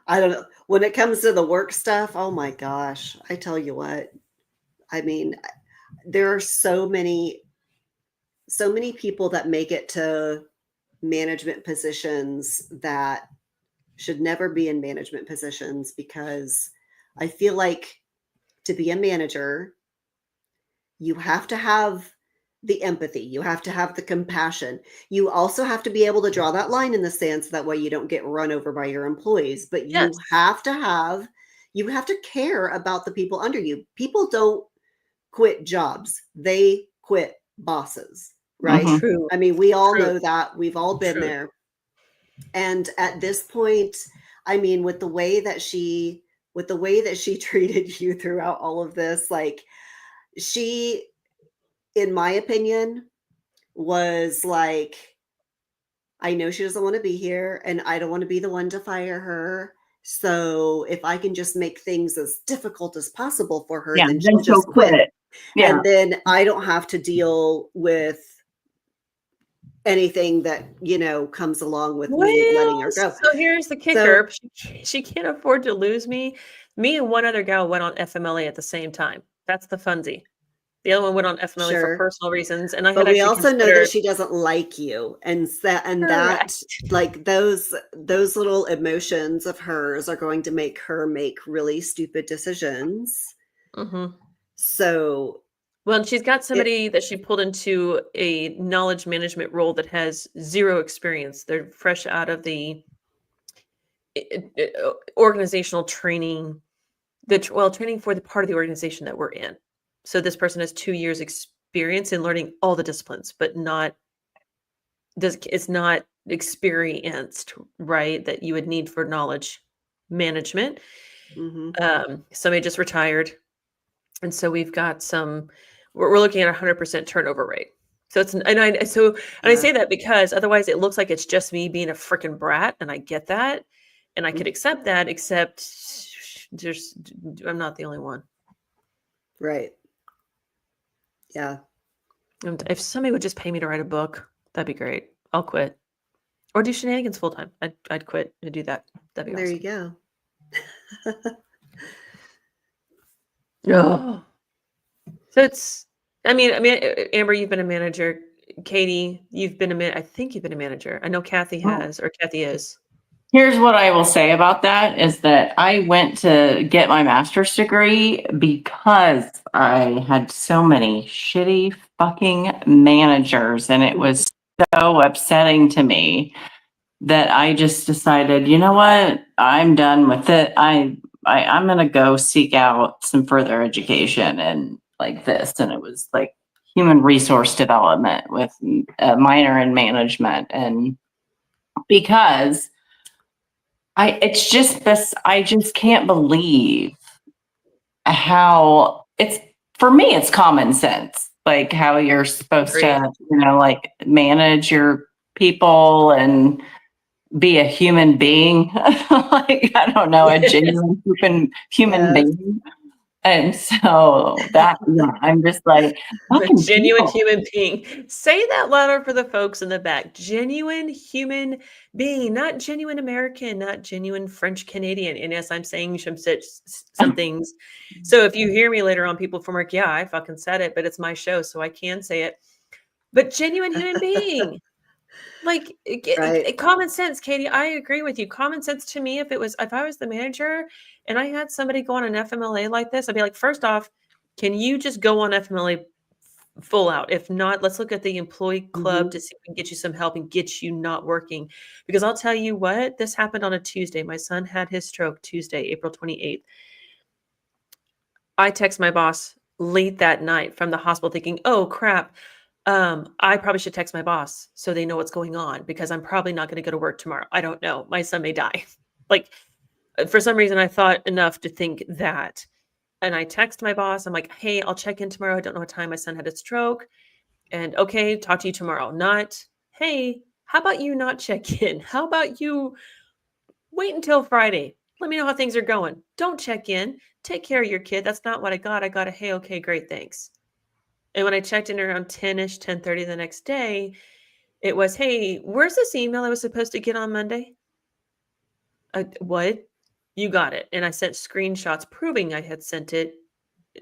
I don't know. When it comes to the work stuff, oh my gosh, I tell you what. I mean, there are so many people that make it to management positions that should never be in management positions, because I feel like to be a manager, you have to have the empathy. You have to have the compassion. You also have to be able to draw that line in the sand so that way you don't get run over by your employees. But you have to care about the people under you. People don't quit jobs. They quit bosses, right? Mhm. True. I mean, we all know that. We've all been there. And at this point, I mean, with the way that she treated you throughout all of this, like, she, in my opinion, was like, I know she doesn't want to be here and I don't want to be the one to fire her. So if I can just make things as difficult as possible for her, then she'll just quit. Yeah. And then I don't have to deal with anything that, comes along with me letting her go. So here's the kicker. She can't afford to lose me. Me and one other gal went on FMLA at the same time. That's the funsy. The other one went on FMLA for personal reasons, and but we also know that she doesn't like you, and that like those little emotions of hers are going to make her make really stupid decisions. Mm-hmm. So, well, she's got somebody that she pulled into a knowledge management role that has zero experience. They're fresh out of the organizational training, training for the part of the organization that we're in. So this person has 2 years experience in learning all the disciplines, but it's not experienced, right? That you would need for knowledge management. Mm-hmm. Somebody just retired. And so we've got we're looking at 100% turnover rate. So I say that because otherwise it looks like it's just me being a freaking brat. And I get that. And I could accept that, except I'm not the only one. Right. Yeah. And if somebody would just pay me to write a book, that'd be great. I'll quit. Or do shenanigans full time. I'd quit to do that. That'd be awesome. There you go. Oh. So I mean, Amber, you've been a manager. Katie, you've been I think you've been a manager. I know Kathy has, or Kathy is. Here's what I will say about that is that I went to get my master's degree because I had so many shitty fucking managers, and it was so upsetting to me that I just decided, you know what, I'm done with it. I'm going to go seek out some further education and like this. And it was like human resource development with a minor in management. And because I just can't believe how for me, it's common sense, like how you're supposed to, like manage your people and be a human being. Like, I don't know, a genuine human being. And so I'm just like, A fucking genuine people. human being. Say that louder for the folks in the back. Genuine human being, not genuine American, not genuine French Canadian. And yes, I'm saying some things. So if you hear me later on, people from work, yeah, I fucking said it, but it's my show, so I can say it. But genuine human being. Like Right. common sense, Katie. I agree with you. Common sense to me, if I was the manager and I had somebody go on an FMLA like this, I'd be like, first off, can you just go on FMLA full out? If not, let's look at the employee club to see if we can get you some help and get you not working. Because I'll tell you what, this happened on a Tuesday. My son had his stroke Tuesday, April 28th. I text my boss late that night from the hospital thinking, oh crap. I probably should text my boss so they know what's going on because I'm probably not going to go to work tomorrow. I don't know. My son may die. Like for some reason, I thought enough to think that. And I text my boss. I'm like, hey, I'll check in tomorrow. I don't know what time my son had a stroke. And okay, talk to you tomorrow. Not, hey, how about you not check in? How about you wait until Friday? Let me know how things are going. Don't check in. Take care of your kid. That's not what I got. I got a, hey, okay, great, thanks. And when I checked in around 10-ish, 10:30 the next day, it was, hey, where's this email I was supposed to get on Monday? What? You got it. And I sent screenshots proving I had sent it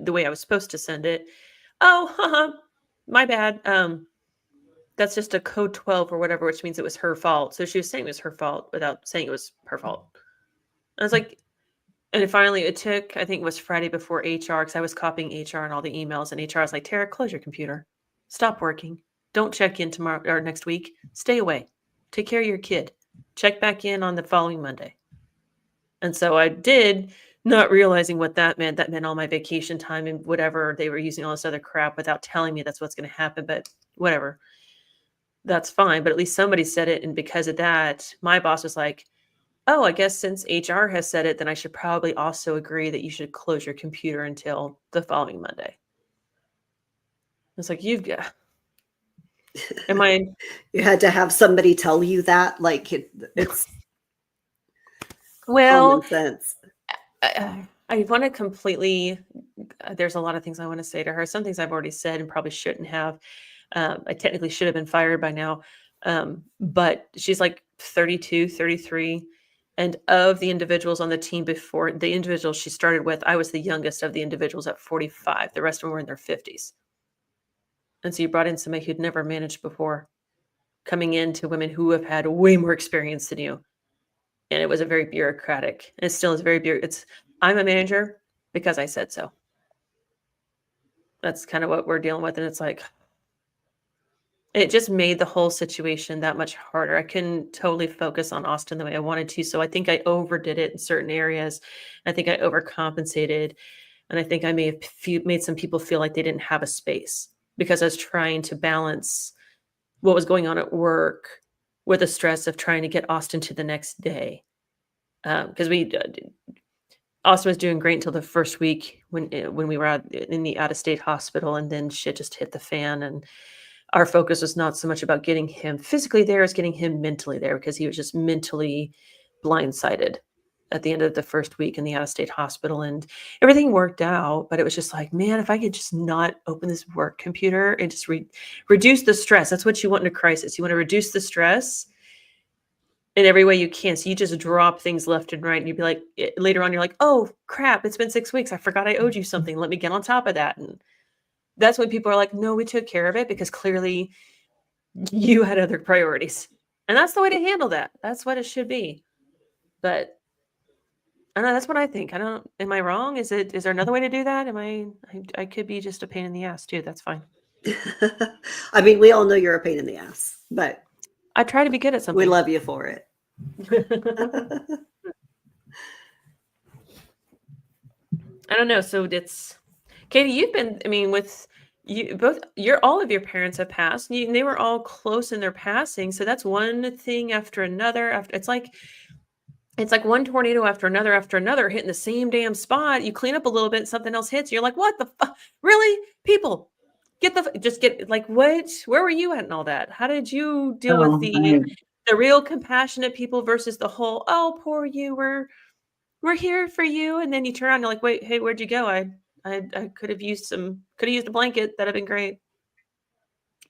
the way I was supposed to send it. Oh, haha, my bad. That's just a code 12 or whatever, which means it was her fault. So she was saying it was her fault without saying it was her fault. I was like, and finally it took, I think it was Friday before HR, because I was copying HR and all the emails, and HR was like, Tara, close your computer. Stop working. Don't check in tomorrow or next week. Stay away. Take care of your kid. Check back in on the following Monday. And so I did, not realizing what that meant. That meant all my vacation time and whatever. They were using all this other crap without telling me that's what's going to happen. But whatever. That's fine. But at least somebody said it. And because of that, my boss was like, oh, I guess since HR has said it, then I should probably also agree that you should close your computer until the following Monday. It's like, you've got, am I? You had to have somebody tell you that, like it's Well, common sense. I want to completely, there's a lot of things I want to say to her. Some things I've already said and probably shouldn't have. I technically should have been fired by now. But she's like 32, 33. And of the individuals on the team before, the individuals she started with, I was the youngest of the individuals at 45. The rest of them were in their 50s. And so you brought in somebody who'd never managed before, coming into women who have had way more experience than you. And it was a very bureaucratic, and it still is very bureaucratic. I'm a manager because I said so. That's kind of what we're dealing with. And it's like, it just made the whole situation that much harder. I couldn't totally focus on Austin the way I wanted to. So I think I overdid it in certain areas. I think I overcompensated. And I think I may have made some people feel like they didn't have a space because I was trying to balance what was going on at work with the stress of trying to get Austin to the next day. Because Austin was doing great until the first week when we were out in the out-of-state hospital, and then shit just hit the fan. And our focus was not so much about getting him physically there as getting him mentally there, because he was just mentally blindsided at the end of the first week in the out-of-state hospital. And everything worked out, but it was just like, man, if I could just not open this work computer and just reduce the stress. That's what you want in a crisis. You want to reduce the stress in every way you can. So you just drop things left and right, and you'd be like, later on, you're like, oh crap, it's been 6 weeks. I forgot I owed you something. Let me get on top of that. And that's when people are like, no, we took care of it because clearly you had other priorities. And that's the way to handle that. That's what it should be. But I don't know, that's what I think. Am I wrong? Is there another way to do that? I could be just a pain in the ass too. That's fine. I mean, we all know you're a pain in the ass, but I try to be good at something. we love you for it. I don't know. So it's, Katie, you've been, I mean, with you both, all of your parents have passed. And they were all close in their passing. So that's one thing after another. It's like one tornado after another hitting the same damn spot. You clean up a little bit, something else hits. You're like, what the fuck? Really? People, like, what? Where were you at and all that? How did you deal with the real compassionate people versus the whole, oh, poor you, we're here for you. And then you turn around and you're like, wait, hey, where'd you go? I I could have used a blanket. That'd have been great.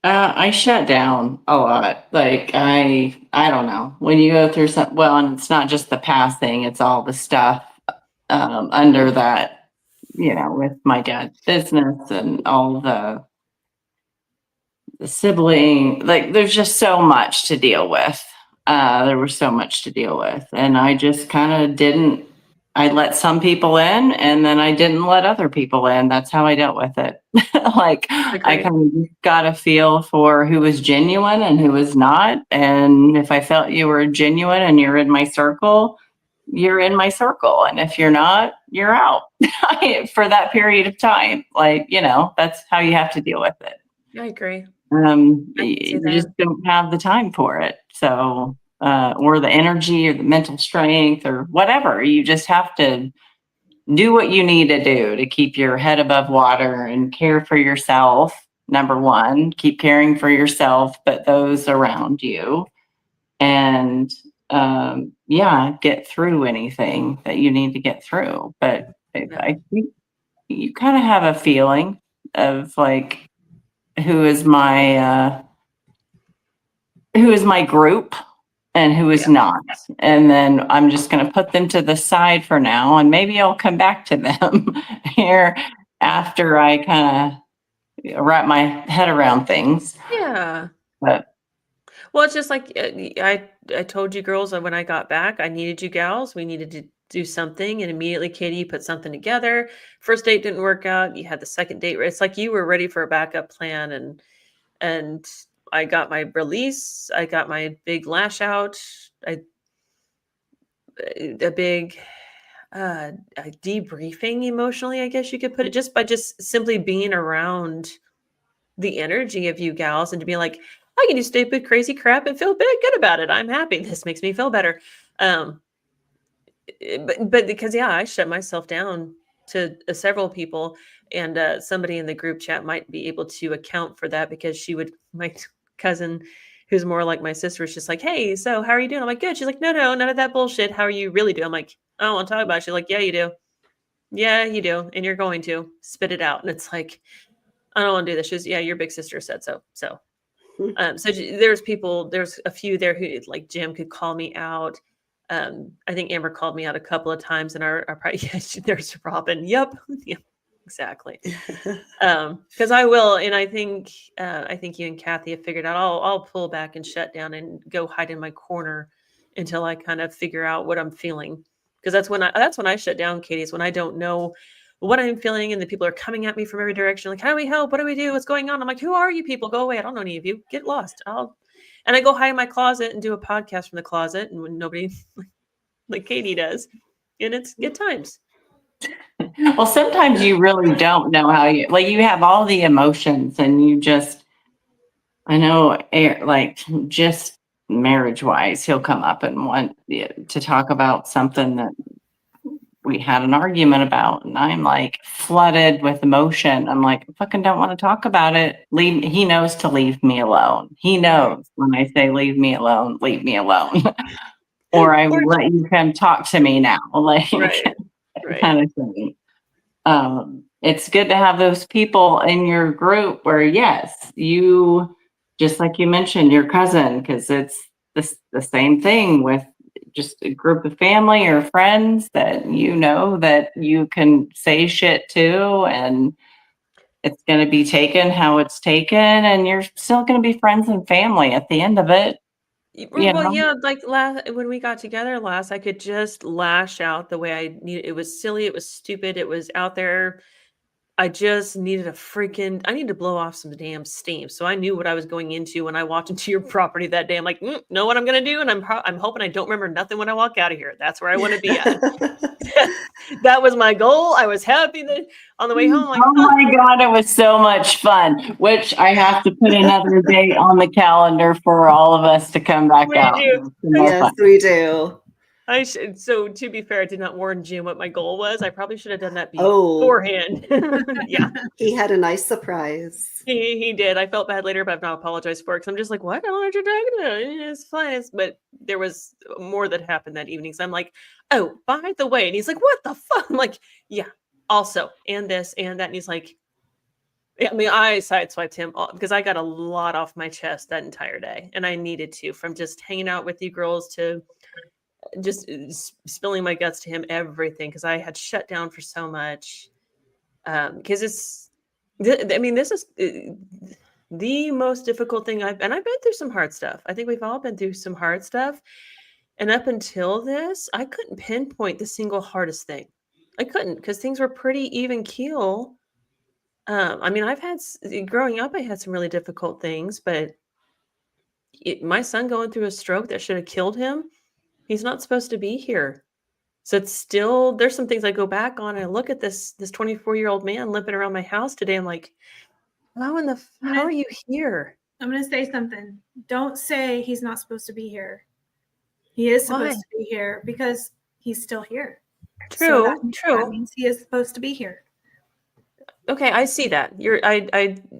I shut down a lot. Like I don't know. When you go through well, and it's not just the past thing, it's all the stuff under that, with my dad's business and all the sibling, like there's just so much to deal with. There was so much to deal with. And I just kind of I let some people in and then I didn't let other people in. That's how I dealt with it. Like I kind of got a feel for who was genuine and who was not. And if I felt you were genuine and you're in my circle, you're in my circle. And if you're not, you're out for that period of time. Like, that's how you have to deal with it. I agree. You just don't have the time for it. So, or the energy or the mental strength or whatever. You just have to do what you need to do to keep your head above water and care for yourself. Number one, keep caring for yourself, but those around you. And, get through anything that you need to get through. But I think you kind of have a feeling of like, who is my group and who is not. And then I'm just going to put them to the side for now. And maybe I'll come back to them here after I kind of wrap my head around things. Yeah. But well, it's just like I told you girls that when I got back, I needed you gals. We needed to do something. And immediately, Katie, you put something together. First date didn't work out. You had the second date. It's like you were ready for a backup plan. And I got my release. I got my big lash out. A big a debriefing emotionally, I guess you could put it, just by just simply being around the energy of you gals and to be like, I can do stupid, crazy crap and feel good about it. I'm happy. This makes me feel better. But because, I shut myself down to several people, and somebody in the group chat might be able to account for that because my cousin, who's more like my sister, is just like, hey, so how are you doing? I'm like, good. She's like, no, none of that bullshit. How are you really doing? I'm like, I don't want to talk about it. She's like, yeah, you do. Yeah, you do. And you're going to spit it out. And it's like, I don't want to do this. She's, yeah, your big sister said so. So there's a few there who, like Jim, could call me out. I think Amber called me out a couple of times, and our probably, there's Robin. Yep. Yeah, exactly. Because I will, and I think you and Kathy have figured out. I'll pull back and shut down and go hide in my corner until I kind of figure out what I'm feeling. Because that's when I shut down, Katie. Is when I don't know what I'm feeling, and the people are coming at me from every direction. Like, how do we help? What do we do? What's going on? I'm like, who are you people? Go away. I don't know any of you. Get lost. And I go hide in my closet and do a podcast from the closet, and when nobody, like Katie does, and it's good times. Well, sometimes you really don't know how you have all the emotions and you just, I know, like just marriage wise, he'll come up and want to talk about something that we had an argument about, and I'm like flooded with emotion. I'm like, I fucking don't want to talk about it. He knows to leave me alone. He knows when I say leave me alone, or I will let you come talk to me now, like right. kind of thing. It's good to have those people in your group where, yes, you, just like you mentioned, your cousin, because it's the same thing with just a group of family or friends that that you can say shit to, and it's going to be taken how it's taken, and you're still going to be friends and family at the end of it. Well, yeah, like when we got together last, I could just lash out the way I needed. It was silly. It was stupid. It was out there. I just needed I need to blow off some damn steam. So I knew what I was going into when I walked into your property that day. I'm like, know what I'm going to do. And I'm hoping I don't remember nothing when I walk out of here. That's where I want to be at. That was my goal. I was happy that on the way home. Like, oh my God, it was so much fun, which I have to put another date on the calendar for all of us to come back out. Yes, we do. So to be fair, I did not warn Jim what my goal was. I probably should have done that beforehand. Yeah. He had a nice surprise. He did. I felt bad later, but I've not apologized for it because I'm just like, what? I don't know what you're talking about. It's fine. But there was more that happened that evening. So I'm like, oh, by the way. And he's like, what the fuck? I'm like, yeah, also, and this and that. And he's like, I mean, I sideswiped him because I got a lot off my chest that entire day, and I needed to, from just hanging out with you girls to just spilling my guts to him, everything, because I had shut down for so much. Because I mean, this is the most difficult thing I've been through some hard stuff. I think we've all been through some hard stuff. And up until this, I couldn't pinpoint the single hardest thing. I couldn't, because things were pretty even keel. I mean, growing up, I had some really difficult things, but my son going through a stroke that should have killed him, he's not supposed to be here. So it's still, there's some things I go back on and I look at this 24-year-old man limping around my house today. I'm like, how are you here? I'm going to say something. Don't say he's not supposed to be here. He is supposed to be here because he's still here. True. That means he is supposed to be here. Okay, I see that.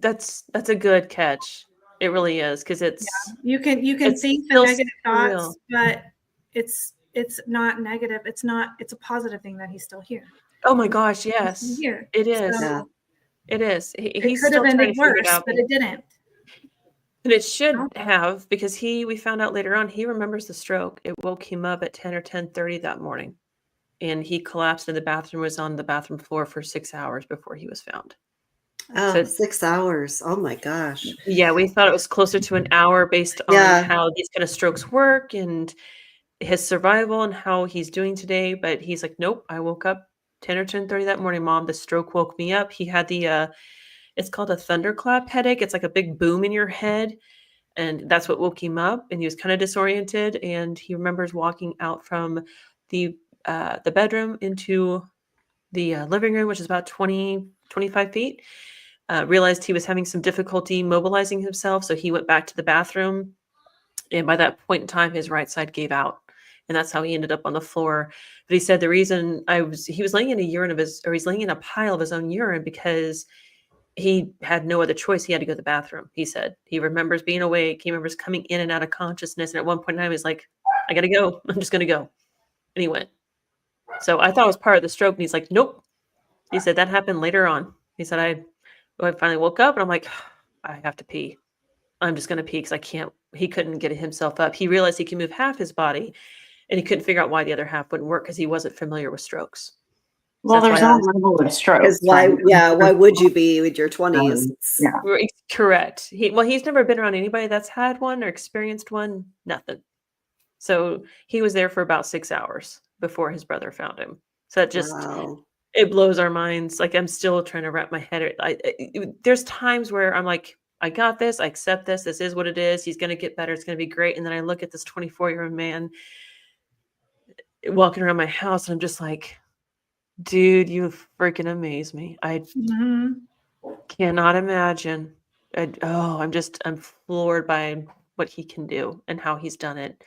That's a good catch. It really is, because it's you can think the negative thoughts, but it's not negative. It's a positive thing that he's still here. Oh my gosh, yes. Here. It is. Yeah. It is. It could have ended worse, but it didn't. And it should have, because we found out later on, he remembers the stroke. It woke him up at 10 or 10:30 that morning. And he collapsed in the bathroom, was on the bathroom floor for 6 hours before he was found. Oh, So, 6 hours. Oh my gosh. Yeah, we thought it was closer to an hour based on how these kind of strokes work and his survival and how he's doing today. But he's like, nope, I woke up 10 or 10:30 that morning, Mom. The stroke woke me up. He had it's called a thunderclap headache. It's like a big boom in your head. And that's what woke him up. And he was kind of disoriented. And he remembers walking out from the bedroom into the living room, which is about 25 feet. Realized he was having some difficulty mobilizing himself. So he went back to the bathroom. And by that point in time, his right side gave out. And that's how he ended up on the floor. But he said the reason he was laying in he's laying in a pile of his own urine because he had no other choice. He had to go to the bathroom. He said he remembers being awake. He remembers coming in and out of consciousness. And at one point in time, he's like, I got to go. I'm just going to go. And he went. So I thought it was part of the stroke. And he's like, nope. He said that happened later on. He said, I finally woke up and I'm like, I have to pee. I'm just going to pee because he couldn't get himself up. He realized he can move half his body and he couldn't figure out why the other half wouldn't work because he wasn't familiar with strokes. Well, there's no level of stroke. Why would you be with your 20s? Yeah. Correct. He's never been around anybody that's had one or experienced one, nothing. So he was there for about 6 hours before his brother found him. So it just, it blows our minds. Like, I'm still trying to wrap my head. There's times where I'm like, I got this. I accept this. This is what it is. He's going to get better. It's going to be great. And then I look at this 24-year-old man walking around my house and I'm just like, dude, you freaking amaze me. I cannot imagine. I'm floored by what he can do and how he's done it.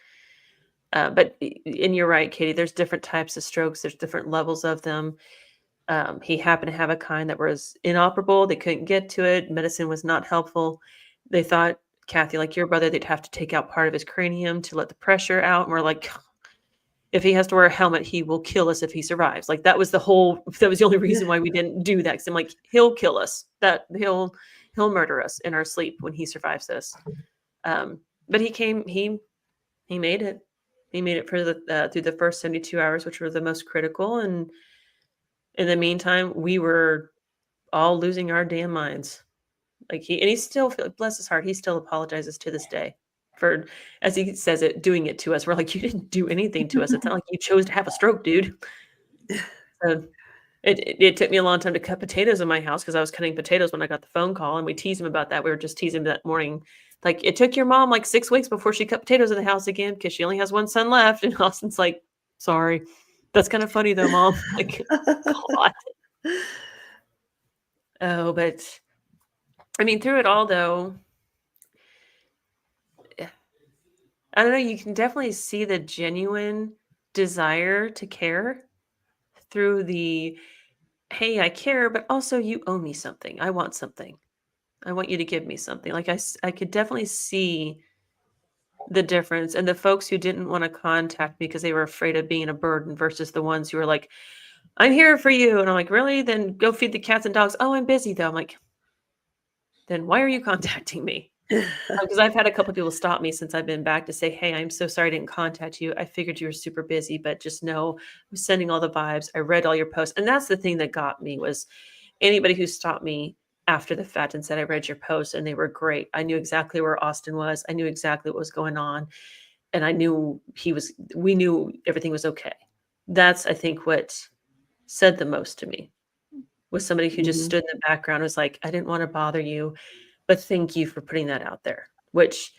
But you're right, Katie, there's different types of strokes. There's different levels of them. He happened to have a kind that was inoperable. They couldn't get to it. Medicine was not helpful. They thought, Kathy, like your brother, they'd have to take out part of his cranium to let the pressure out. And we're like, if he has to wear a helmet, he will kill us if he survives. Like that was the only reason why we didn't do that. Cause I'm like, he'll kill us. He'll murder us in our sleep when he survives this. But he made it. He made it through the first 72 hours, which were the most critical. And in the meantime, we were all losing our damn minds. Like he still, bless his heart, he still apologizes to this day for, as he says it, doing it to us. We're like, you didn't do anything to us. It's not like you chose to have a stroke, dude. So it took me a long time to cut potatoes in my house because I was cutting potatoes when I got the phone call, and we teased him about that. We were just teasing him that morning. Like, it took your mom like 6 weeks before she cut potatoes in the house again because she only has one son left. And Austin's like, sorry. That's kind of funny though, Mom. Like, God. Oh, but I mean, through it all though, I don't know, you can definitely see the genuine desire to care through the, hey, I care, but also you owe me something. I want something. I want you to give me something. Like I could definitely see the difference. And the folks who didn't want to contact me because they were afraid of being a burden versus the ones who were like, I'm here for you. And I'm like, really? Then go feed the cats and dogs. Oh, I'm busy though. I'm like, then why are you contacting me? Because I've had a couple of people stop me since I've been back to say, hey, I'm so sorry I didn't contact you. I figured you were super busy, but just know I'm sending all the vibes. I read all your posts. And that's the thing that got me was anybody who stopped me after the fact and said, I read your posts and they were great. I knew exactly where Austin was. I knew exactly what was going on. And I knew we knew everything was okay. That's, I think, what said the most to me was somebody who just stood in the background, was like, I didn't want to bother you, but thank you for putting that out there, which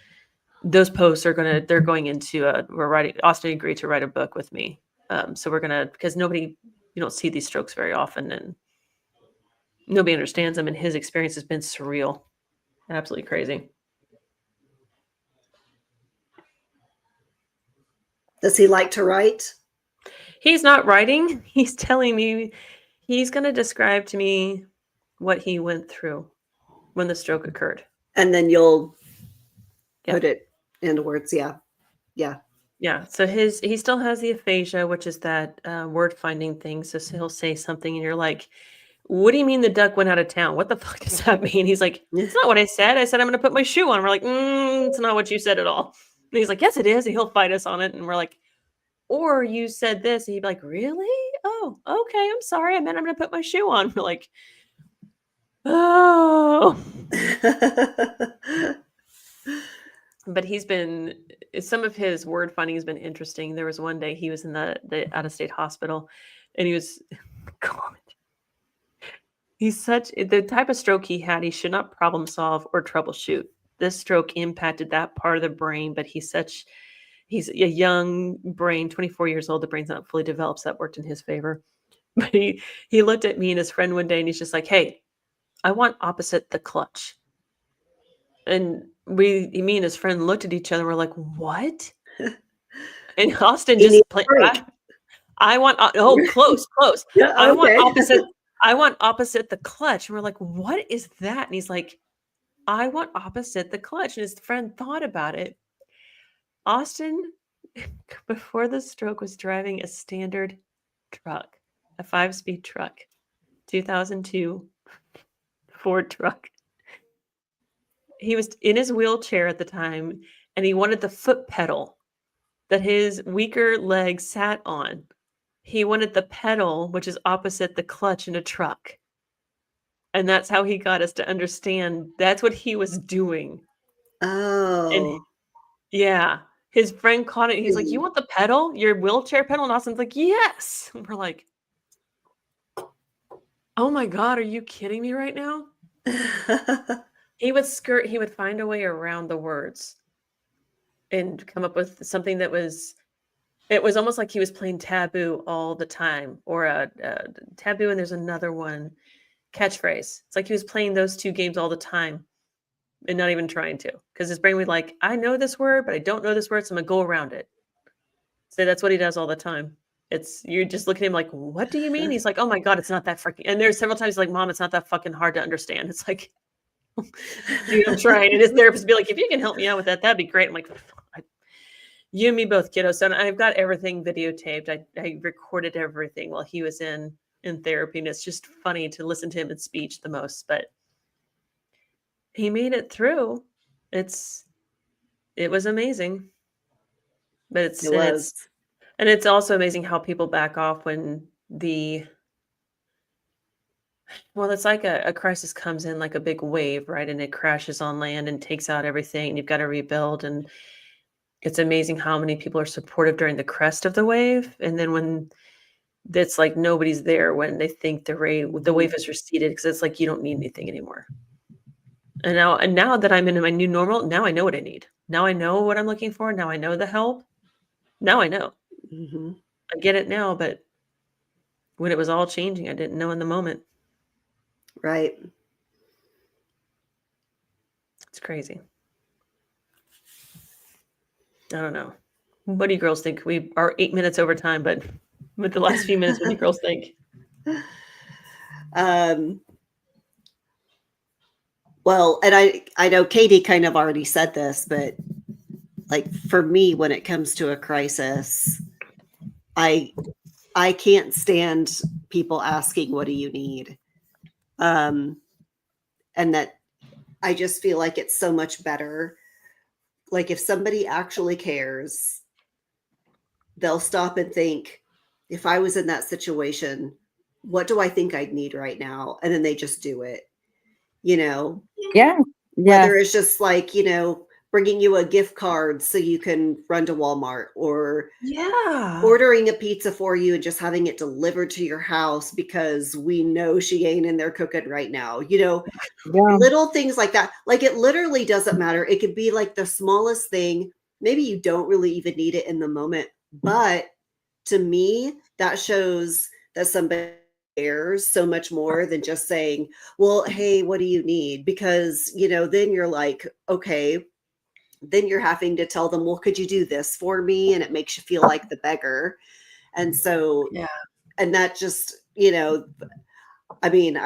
those posts they're going into, we're writing, Austin agreed to write a book with me. So we're because you don't see these strokes very often and nobody understands them. And his experience has been surreal, absolutely crazy. Does he like to write? He's not writing. He's telling me, he's going to describe to me what he went through when the stroke occurred. And then you'll put it into words. Yeah. Yeah. Yeah. So he still has the aphasia, which is that word finding thing. So he'll say something and you're like, what do you mean the duck went out of town? What the fuck does that mean? He's like, it's not what I said. I said, I'm going to put my shoe on. We're like, it's not what you said at all. And he's like, yes, it is. And he'll fight us on it. And we're like, or you said this. And he'd be like, really? Oh, okay. I'm sorry. I meant I'm going to put my shoe on. We're like, oh. But some of his word finding has been interesting. There was one day he was in the out-of-state hospital and he was, God, he's the type of stroke he had, he should not problem solve or troubleshoot. This stroke impacted that part of the brain, but he's a young brain, 24 years old. The brain's not fully developed, so that worked in his favor. But he looked at me and his friend one day and he's just like, hey, I want opposite the clutch. And me and his friend looked at each other and we're like, what? And Austin just played. I want, close. Yeah, I want opposite the clutch. And we're like, what is that? And he's like, I want opposite the clutch. And his friend thought about it. Austin, before the stroke, was driving a standard truck, a 5-speed truck, 2002 Ford truck. He was in his wheelchair at the time, and he wanted the foot pedal that his weaker leg sat on. He wanted the pedal, which is opposite the clutch in a truck. And that's how he got us to understand that's what he was doing. Oh. And yeah. His friend caught it. He's like, you want the pedal? Your wheelchair pedal? And Austin's like, yes. And we're like, oh my God, are you kidding me right now? He would find a way around the words and come up with something it was almost like he was playing Taboo all the time, or a Taboo, and there's another one, Catchphrase. It's like he was playing those two games all the time and not even trying to, because his brain would like, I know this word, but I don't know this word, so I'm gonna go around it. So that's what he does all the time. You're just looking at him like, what do you mean? He's like, oh my God, it's not that freaking, and there's several times he's like, Mom, it's not that fucking hard to understand. It's like, dude, I'm trying. And his therapist would be like, if you can help me out with that, that'd be great. I'm like, you and me both, kiddo. So I've got everything videotaped. I recorded everything while he was in therapy. And it's just funny to listen to him in speech the most, but he made it through. It was amazing. But it's also amazing how people back off when it's like a crisis comes in like a big wave, right? And it crashes on land and takes out everything. And you've got to rebuild. And it's amazing how many people are supportive during the crest of the wave. And then when it's like nobody's there, when they think the wave has receded, because it's like you don't need anything anymore. And now that I'm in my new normal, now I know what I need. Now I know what I'm looking for. Now I know the help. Now I know. Mm-hmm. I get it now, but when it was all changing, I didn't know in the moment. Right. It's crazy. I don't know. What do you girls think? We are 8 minutes over time, but with the last few minutes, what do you girls think? Well, and I know Katie kind of already said this, but like for me, when it comes to a crisis, I can't stand people asking, what do you need? And that I just feel like it's so much better. Like if somebody actually cares, they'll stop and think, if I was in that situation, what do I think I'd need right now? And then they just do it, you know, Yeah. whether it's just like, bringing you a gift card so you can run to Walmart, or ordering a pizza for you and just having it delivered to your house because we know she ain't in there cooking right now, little things like that. Like it literally doesn't matter. It could be like the smallest thing. Maybe you don't really even need it in the moment, but to me, that shows that somebody cares so much more than just saying, well, hey, what do you need? Because, then you're like, okay, then you're having to tell them, well, could you do this for me? And it makes you feel like the beggar. And so, and that just, I mean,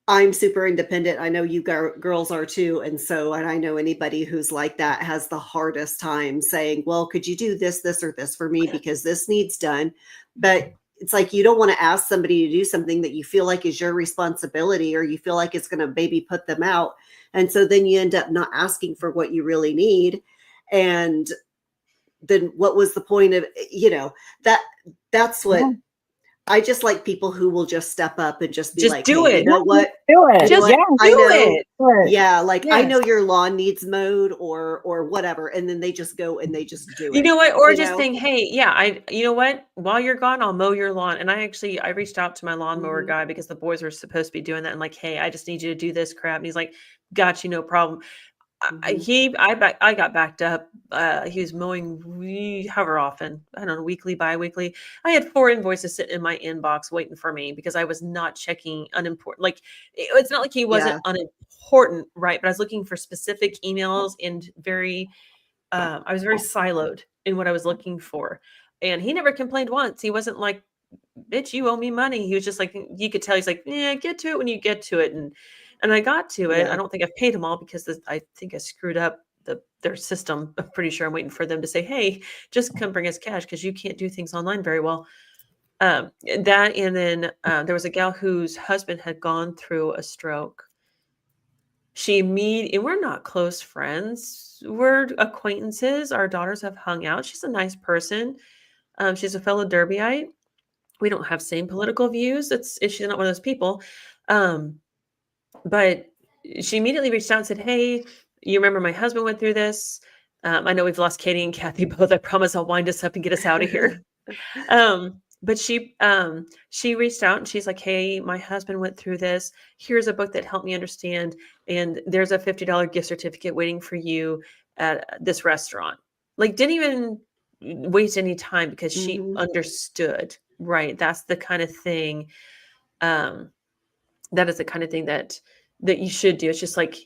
I'm super independent. I know you girls are too. And I know anybody who's like that has the hardest time saying, well, could you do this, or this for me? Because this needs done. But it's like, you don't want to ask somebody to do something that you feel like is your responsibility, or you feel like it's going to maybe put them out. And so then you end up not asking for what you really need. And then what was the point of, that's what I just like, people who will just step up and just be like, do hey, it. You know what? Do it. Just do it. Yeah. Like I Yes. know your lawn needs mowed or whatever. And then they just go and they just do it. You know what? Or just think, hey, you know what? While you're gone, I'll mow your lawn. And I reached out to my lawnmower guy because the boys were supposed to be doing that. And like, hey, I just need you to do this crap. And he's like, got you, no problem. I got backed up. He was mowing however often, I don't know, weekly, bi-weekly. I had 4 invoices sitting in my inbox waiting for me because I was not checking unimportant. Like it's not like he wasn't unimportant, right? But I was looking for specific emails and I was very siloed in what I was looking for. And he never complained once. He wasn't like, bitch, you owe me money. He was just like, you could tell he's like, yeah, get to it when you get to it. And I got to it. I don't think I've paid them all because I think I screwed up their system. I'm pretty sure I'm waiting for them to say, hey, just come bring us cash because you can't do things online very well. That, and then there was a gal whose husband had gone through a stroke. And we're not close friends. We're acquaintances. Our daughters have hung out. She's a nice person. She's a fellow Derbyite. We don't have same political views. She's not one of those people. But she immediately reached out and said, hey, you remember my husband went through this. I know we've lost Katie and Kathy both. I promise I'll wind us up and get us out of here. But she reached out and she's like, hey, my husband went through this. Here's a book that helped me understand. And there's a $50 gift certificate waiting for you at this restaurant. Like, didn't even waste any time because she understood, right? That's the kind of thing. That is the kind of thing that you should do. It's just like,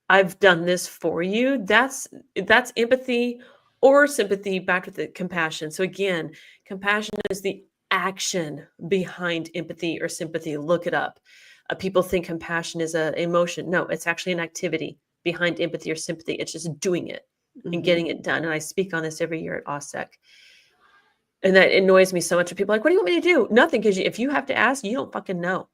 I've done this for you. That's empathy or sympathy backed with the compassion. So again, compassion is the action behind empathy or sympathy. Look it up. People think compassion is an emotion. No, it's actually an activity behind empathy or sympathy. It's just doing it and getting it done. And I speak on this every year at OSSEC. And that annoys me so much. When people are like, what do you want me to do? Nothing. Because if you have to ask, you don't fucking know.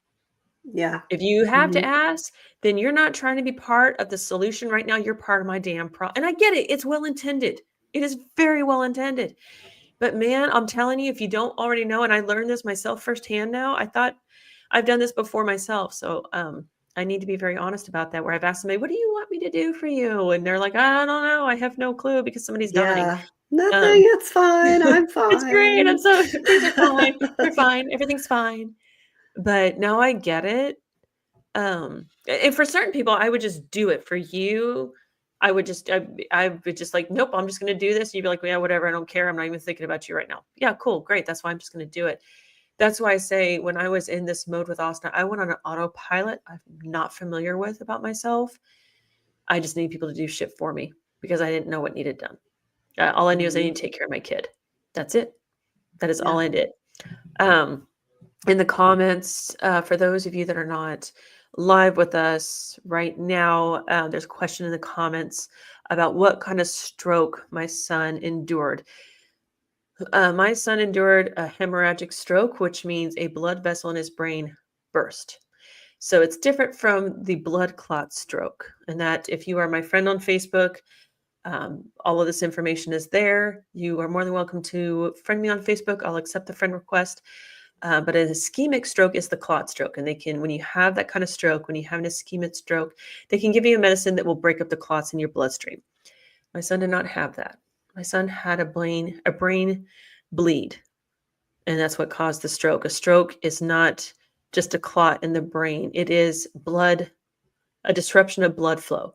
Yeah. If you have to ask, then you're not trying to be part of the solution right now. You're part of my damn problem. And I get it. It's well-intended. It is very well-intended. But man, I'm telling you, if you don't already know, and I learned this myself firsthand now, I thought I've done this before myself. So I need to be very honest about that, where I've asked somebody, what do you want me to do for you? And they're like, I don't know. I have no clue because somebody's dying. Nothing. It's fine. I'm fine. It's great. And so things are fine. They're fine. Everything's fine. But now I get it. And for certain people, I would just do it. For you, I would just like, nope, I'm just going to do this. And you'd be like, yeah, whatever. I don't care. I'm not even thinking about you right now. Yeah, cool. Great. That's why I'm just going to do it. That's why I say when I was in this mode with Austin, I went on an autopilot I'm not familiar with about myself. I just need people to do shit for me because I didn't know what needed done. All I knew is I need to take care of my kid. That's it. That is all I did. In the comments, for those of you that are not live with us right now, there's a question in the comments about what kind of stroke my son endured. My son endured a hemorrhagic stroke, which means a blood vessel in his brain burst. So it's different from the blood clot stroke. And that if you are my friend on Facebook, all of this information is there. You are more than welcome to friend me on Facebook. I'll accept the friend request. But an ischemic stroke is the clot stroke. And they can, when you have that kind of stroke, when you have an ischemic stroke, they can give you a medicine that will break up the clots in your bloodstream. My son did not have that. My son had a brain bleed. And that's what caused the stroke. A stroke is not just a clot in the brain. It is blood, a disruption of blood flow.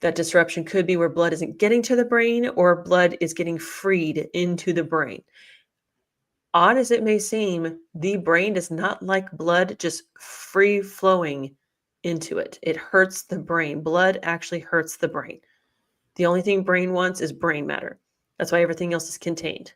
That disruption could be where blood isn't getting to the brain or blood is getting freed into the brain. Odd as it may seem, the brain does not like blood just free flowing into it. It hurts the brain. Blood actually hurts the brain. The only thing brain wants is brain matter. That's why everything else is contained.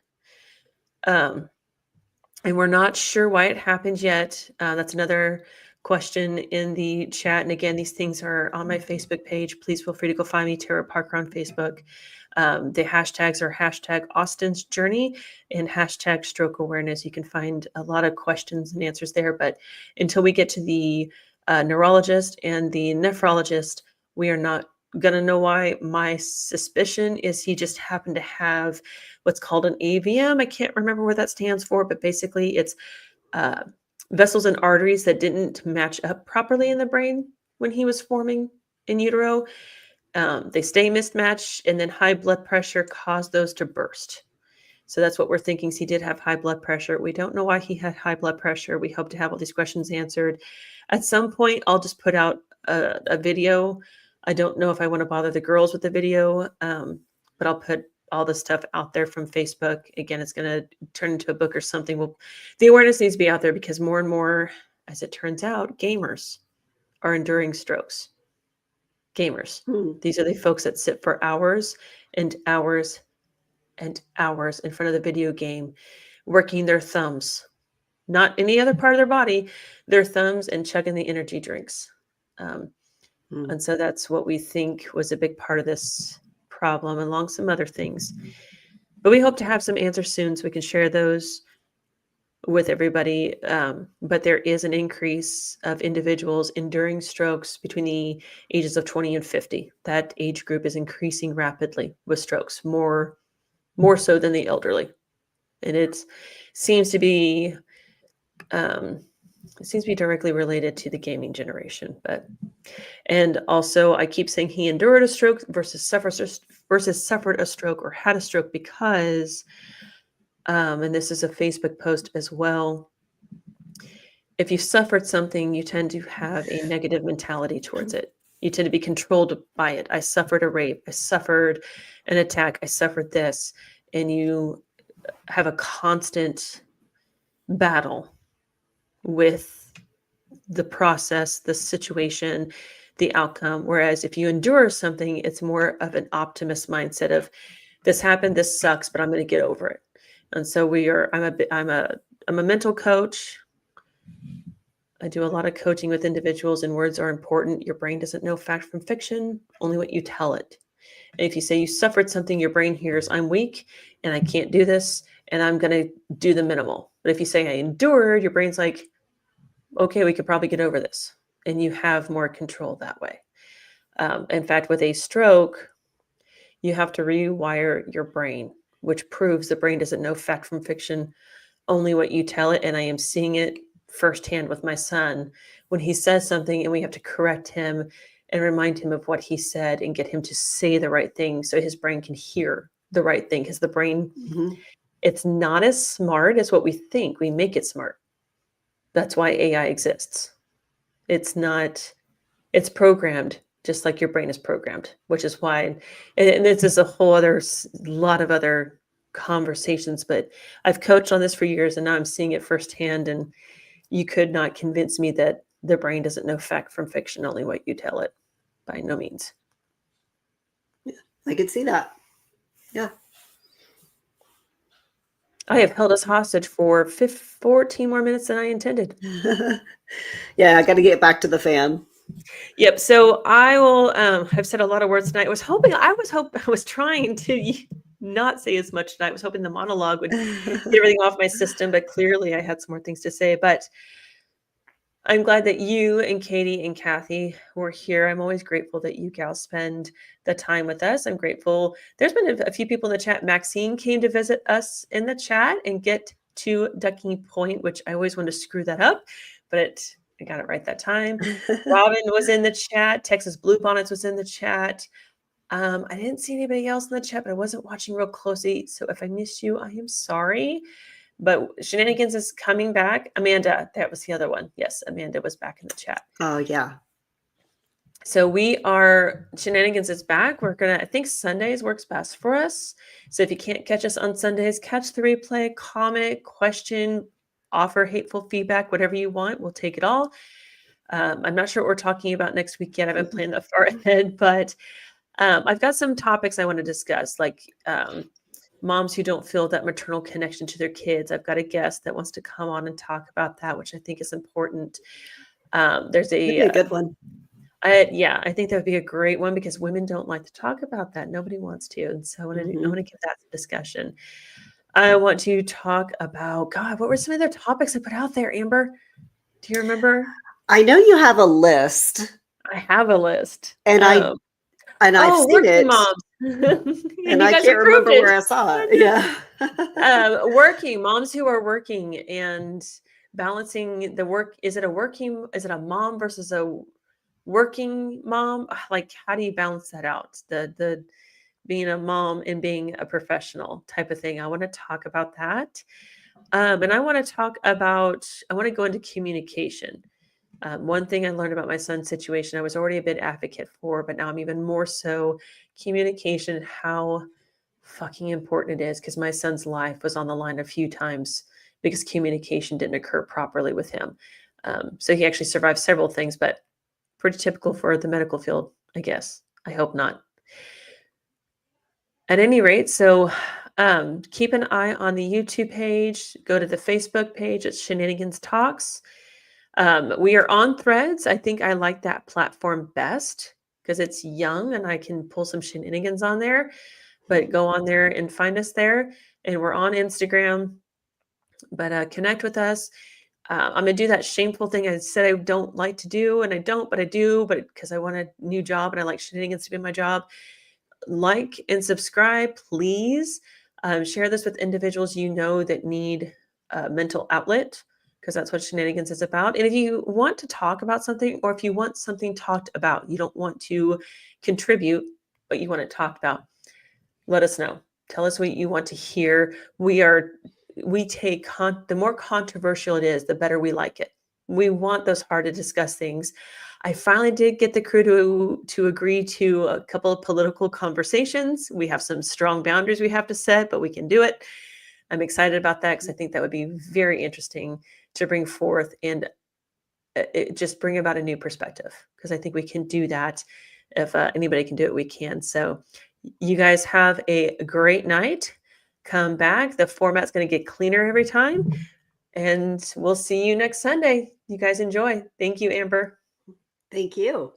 And we're not sure why it happened yet. That's another question in the chat. And again, these things are on my Facebook page. Please feel free to go find me, Tara Parker, on Facebook. The hashtags are hashtag Austin's Journey and hashtag Stroke Awareness. You can find a lot of questions and answers there. But until we get to the neurologist and the nephrologist, we are not going to know why. My suspicion is he just happened to have what's called an AVM. I can't remember what that stands for, but basically it's vessels and arteries that didn't match up properly in the brain when he was forming in utero. They stay mismatched, and then high blood pressure caused those to burst. So that's what we're thinking. He did have high blood pressure. We don't know why he had high blood pressure. We hope to have all these questions answered. At some point, I'll just put out a video. I don't know if I want to bother the girls with the video, but I'll put all the stuff out there from Facebook. Again, it's going to turn into a book or something. The awareness needs to be out there because more and more, as it turns out, gamers are enduring strokes. Gamers. These are the folks that sit for hours and hours and hours in front of the video game, working their thumbs, not any other part of their body, their thumbs, and chugging the energy drinks. And so that's what we think was a big part of this problem, along some other things. But we hope to have some answers soon so we can share those with everybody. But there is an increase of individuals enduring strokes between the ages of 20 and 50. That age group is increasing rapidly with strokes, more so than the elderly. And it seems to be directly related to the gaming generation. And also I keep saying he endured a stroke versus suffered a stroke or had a stroke because and this is a Facebook post as well. If you suffered something, you tend to have a negative mentality towards it. You tend to be controlled by it. I suffered a rape. I suffered an attack. I suffered this. And you have a constant battle with the process, the situation, the outcome. Whereas if you endure something, it's more of an optimist mindset of this happened, this sucks, but I'm going to get over it. And so I'm a mental coach. I do a lot of coaching with individuals, and words are important. Your brain doesn't know fact from fiction, only what you tell it. And if you say you suffered something, your brain hears, I'm weak and I can't do this, and I'm going to do the minimal. But if you say I endured, your brain's like, okay, we could probably get over this. And you have more control that way. In fact, with a stroke, you have to rewire your brain, which proves the brain doesn't know fact from fiction, only what you tell it. And I am seeing it firsthand with my son when he says something and we have to correct him and remind him of what he said and get him to say the right thing so his brain can hear the right thing. Because the brain, it's not as smart as what we think. We make it smart. That's why AI exists. It's programmed just like your brain is programmed, which is why, and this is a whole other lot of other conversations, but I've coached on this for years and now I'm seeing it firsthand. And you could not convince me that the brain doesn't know fact from fiction, only what you tell it. By no means. Yeah, I could see that. Yeah. I have held us hostage for 14 more minutes than I intended. Yeah, I got to get back to the fan. Yep. So I will. I've said a lot of words tonight. I was trying to not say as much tonight. I was hoping the monologue would get everything off my system, but clearly I had some more things to say. But I'm glad that you and Katie and Kathy were here. I'm always grateful that you gals spend the time with us. I'm grateful. There's been a few people in the chat. Maxine came to visit us in the chat and get to Ducking Point, which I always want to screw that up, but I got it right that time. Robin was in the chat. Texas Blue Bonnets was in the chat. I didn't see anybody else in the chat, but I wasn't watching real closely. So if I missed you, I am sorry. But Shenanigans is coming back. Amanda, that was the other one. Yes, Amanda was back in the chat. Oh, yeah. So Shenanigans is back. I think Sundays works best for us. So if you can't catch us on Sundays, catch the replay, comment, question, offer hateful feedback, whatever you want. We'll take it all. I'm not sure what we're talking about next week yet. I haven't planned that far ahead, but I've got some topics I want to discuss, like moms who don't feel that maternal connection to their kids. I've got a guest that wants to come on and talk about that, which I think is important. There's a good one. I think that would be a great one because women don't like to talk about that. Nobody wants to. And so I want to get that discussion. I want to talk about, God, what were some of the topics I put out there, Amber? Do you remember? I know you have a list. I have a list. And I've seen it. Moms. and I can't remember where I saw it. Yeah. Working moms who are working and balancing the work. Is it a mom versus a working mom? Like, how do you balance that out? The being a mom and being a professional type of thing. I want to talk about that. And I want to go into communication. One thing I learned about my son's situation, I was already a bit advocate for, but now I'm even more so communication, how fucking important it is, because my son's life was on the line a few times because communication didn't occur properly with him. So he actually survived several things, but pretty typical for the medical field, I guess. I hope not. At any rate, so keep an eye on the YouTube page. Go to the Facebook page. It's SheNanigans Talks. We are on Threads. I think I like that platform best because it's young and I can pull some shenanigans on there. But go on there and find us there. And we're on Instagram. But connect with us. I'm going to do that shameful thing I said I don't like to do, and I don't, but I do, but because I want a new job and I like shenanigans to be my job. Like and subscribe, please. Share this with individuals you know that need a mental outlet, because that's what Shenanigans is about. And if you want to talk about something, or if you want something talked about, you don't want to contribute, but you want it talked about, let us know. Tell us what you want to hear. The more controversial it is, the better we like it. We want those hard to discuss things. I finally did get the crew to agree to a couple of political conversations. We have some strong boundaries we have to set, but we can do it. I'm excited about that because I think that would be very interesting to bring forth and just bring about a new perspective, because I think we can do that. If anybody can do it, we can. So you guys have a great night. Come back. The format's going to get cleaner every time. And we'll see you next Sunday. You guys enjoy. Thank you, Amber. Thank you.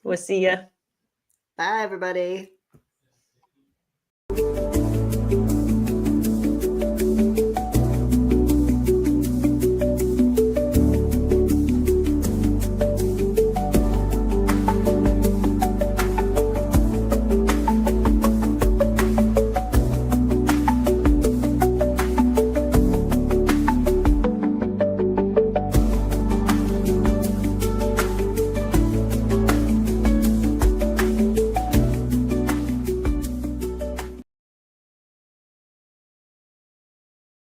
We'll see ya. Bye, everybody.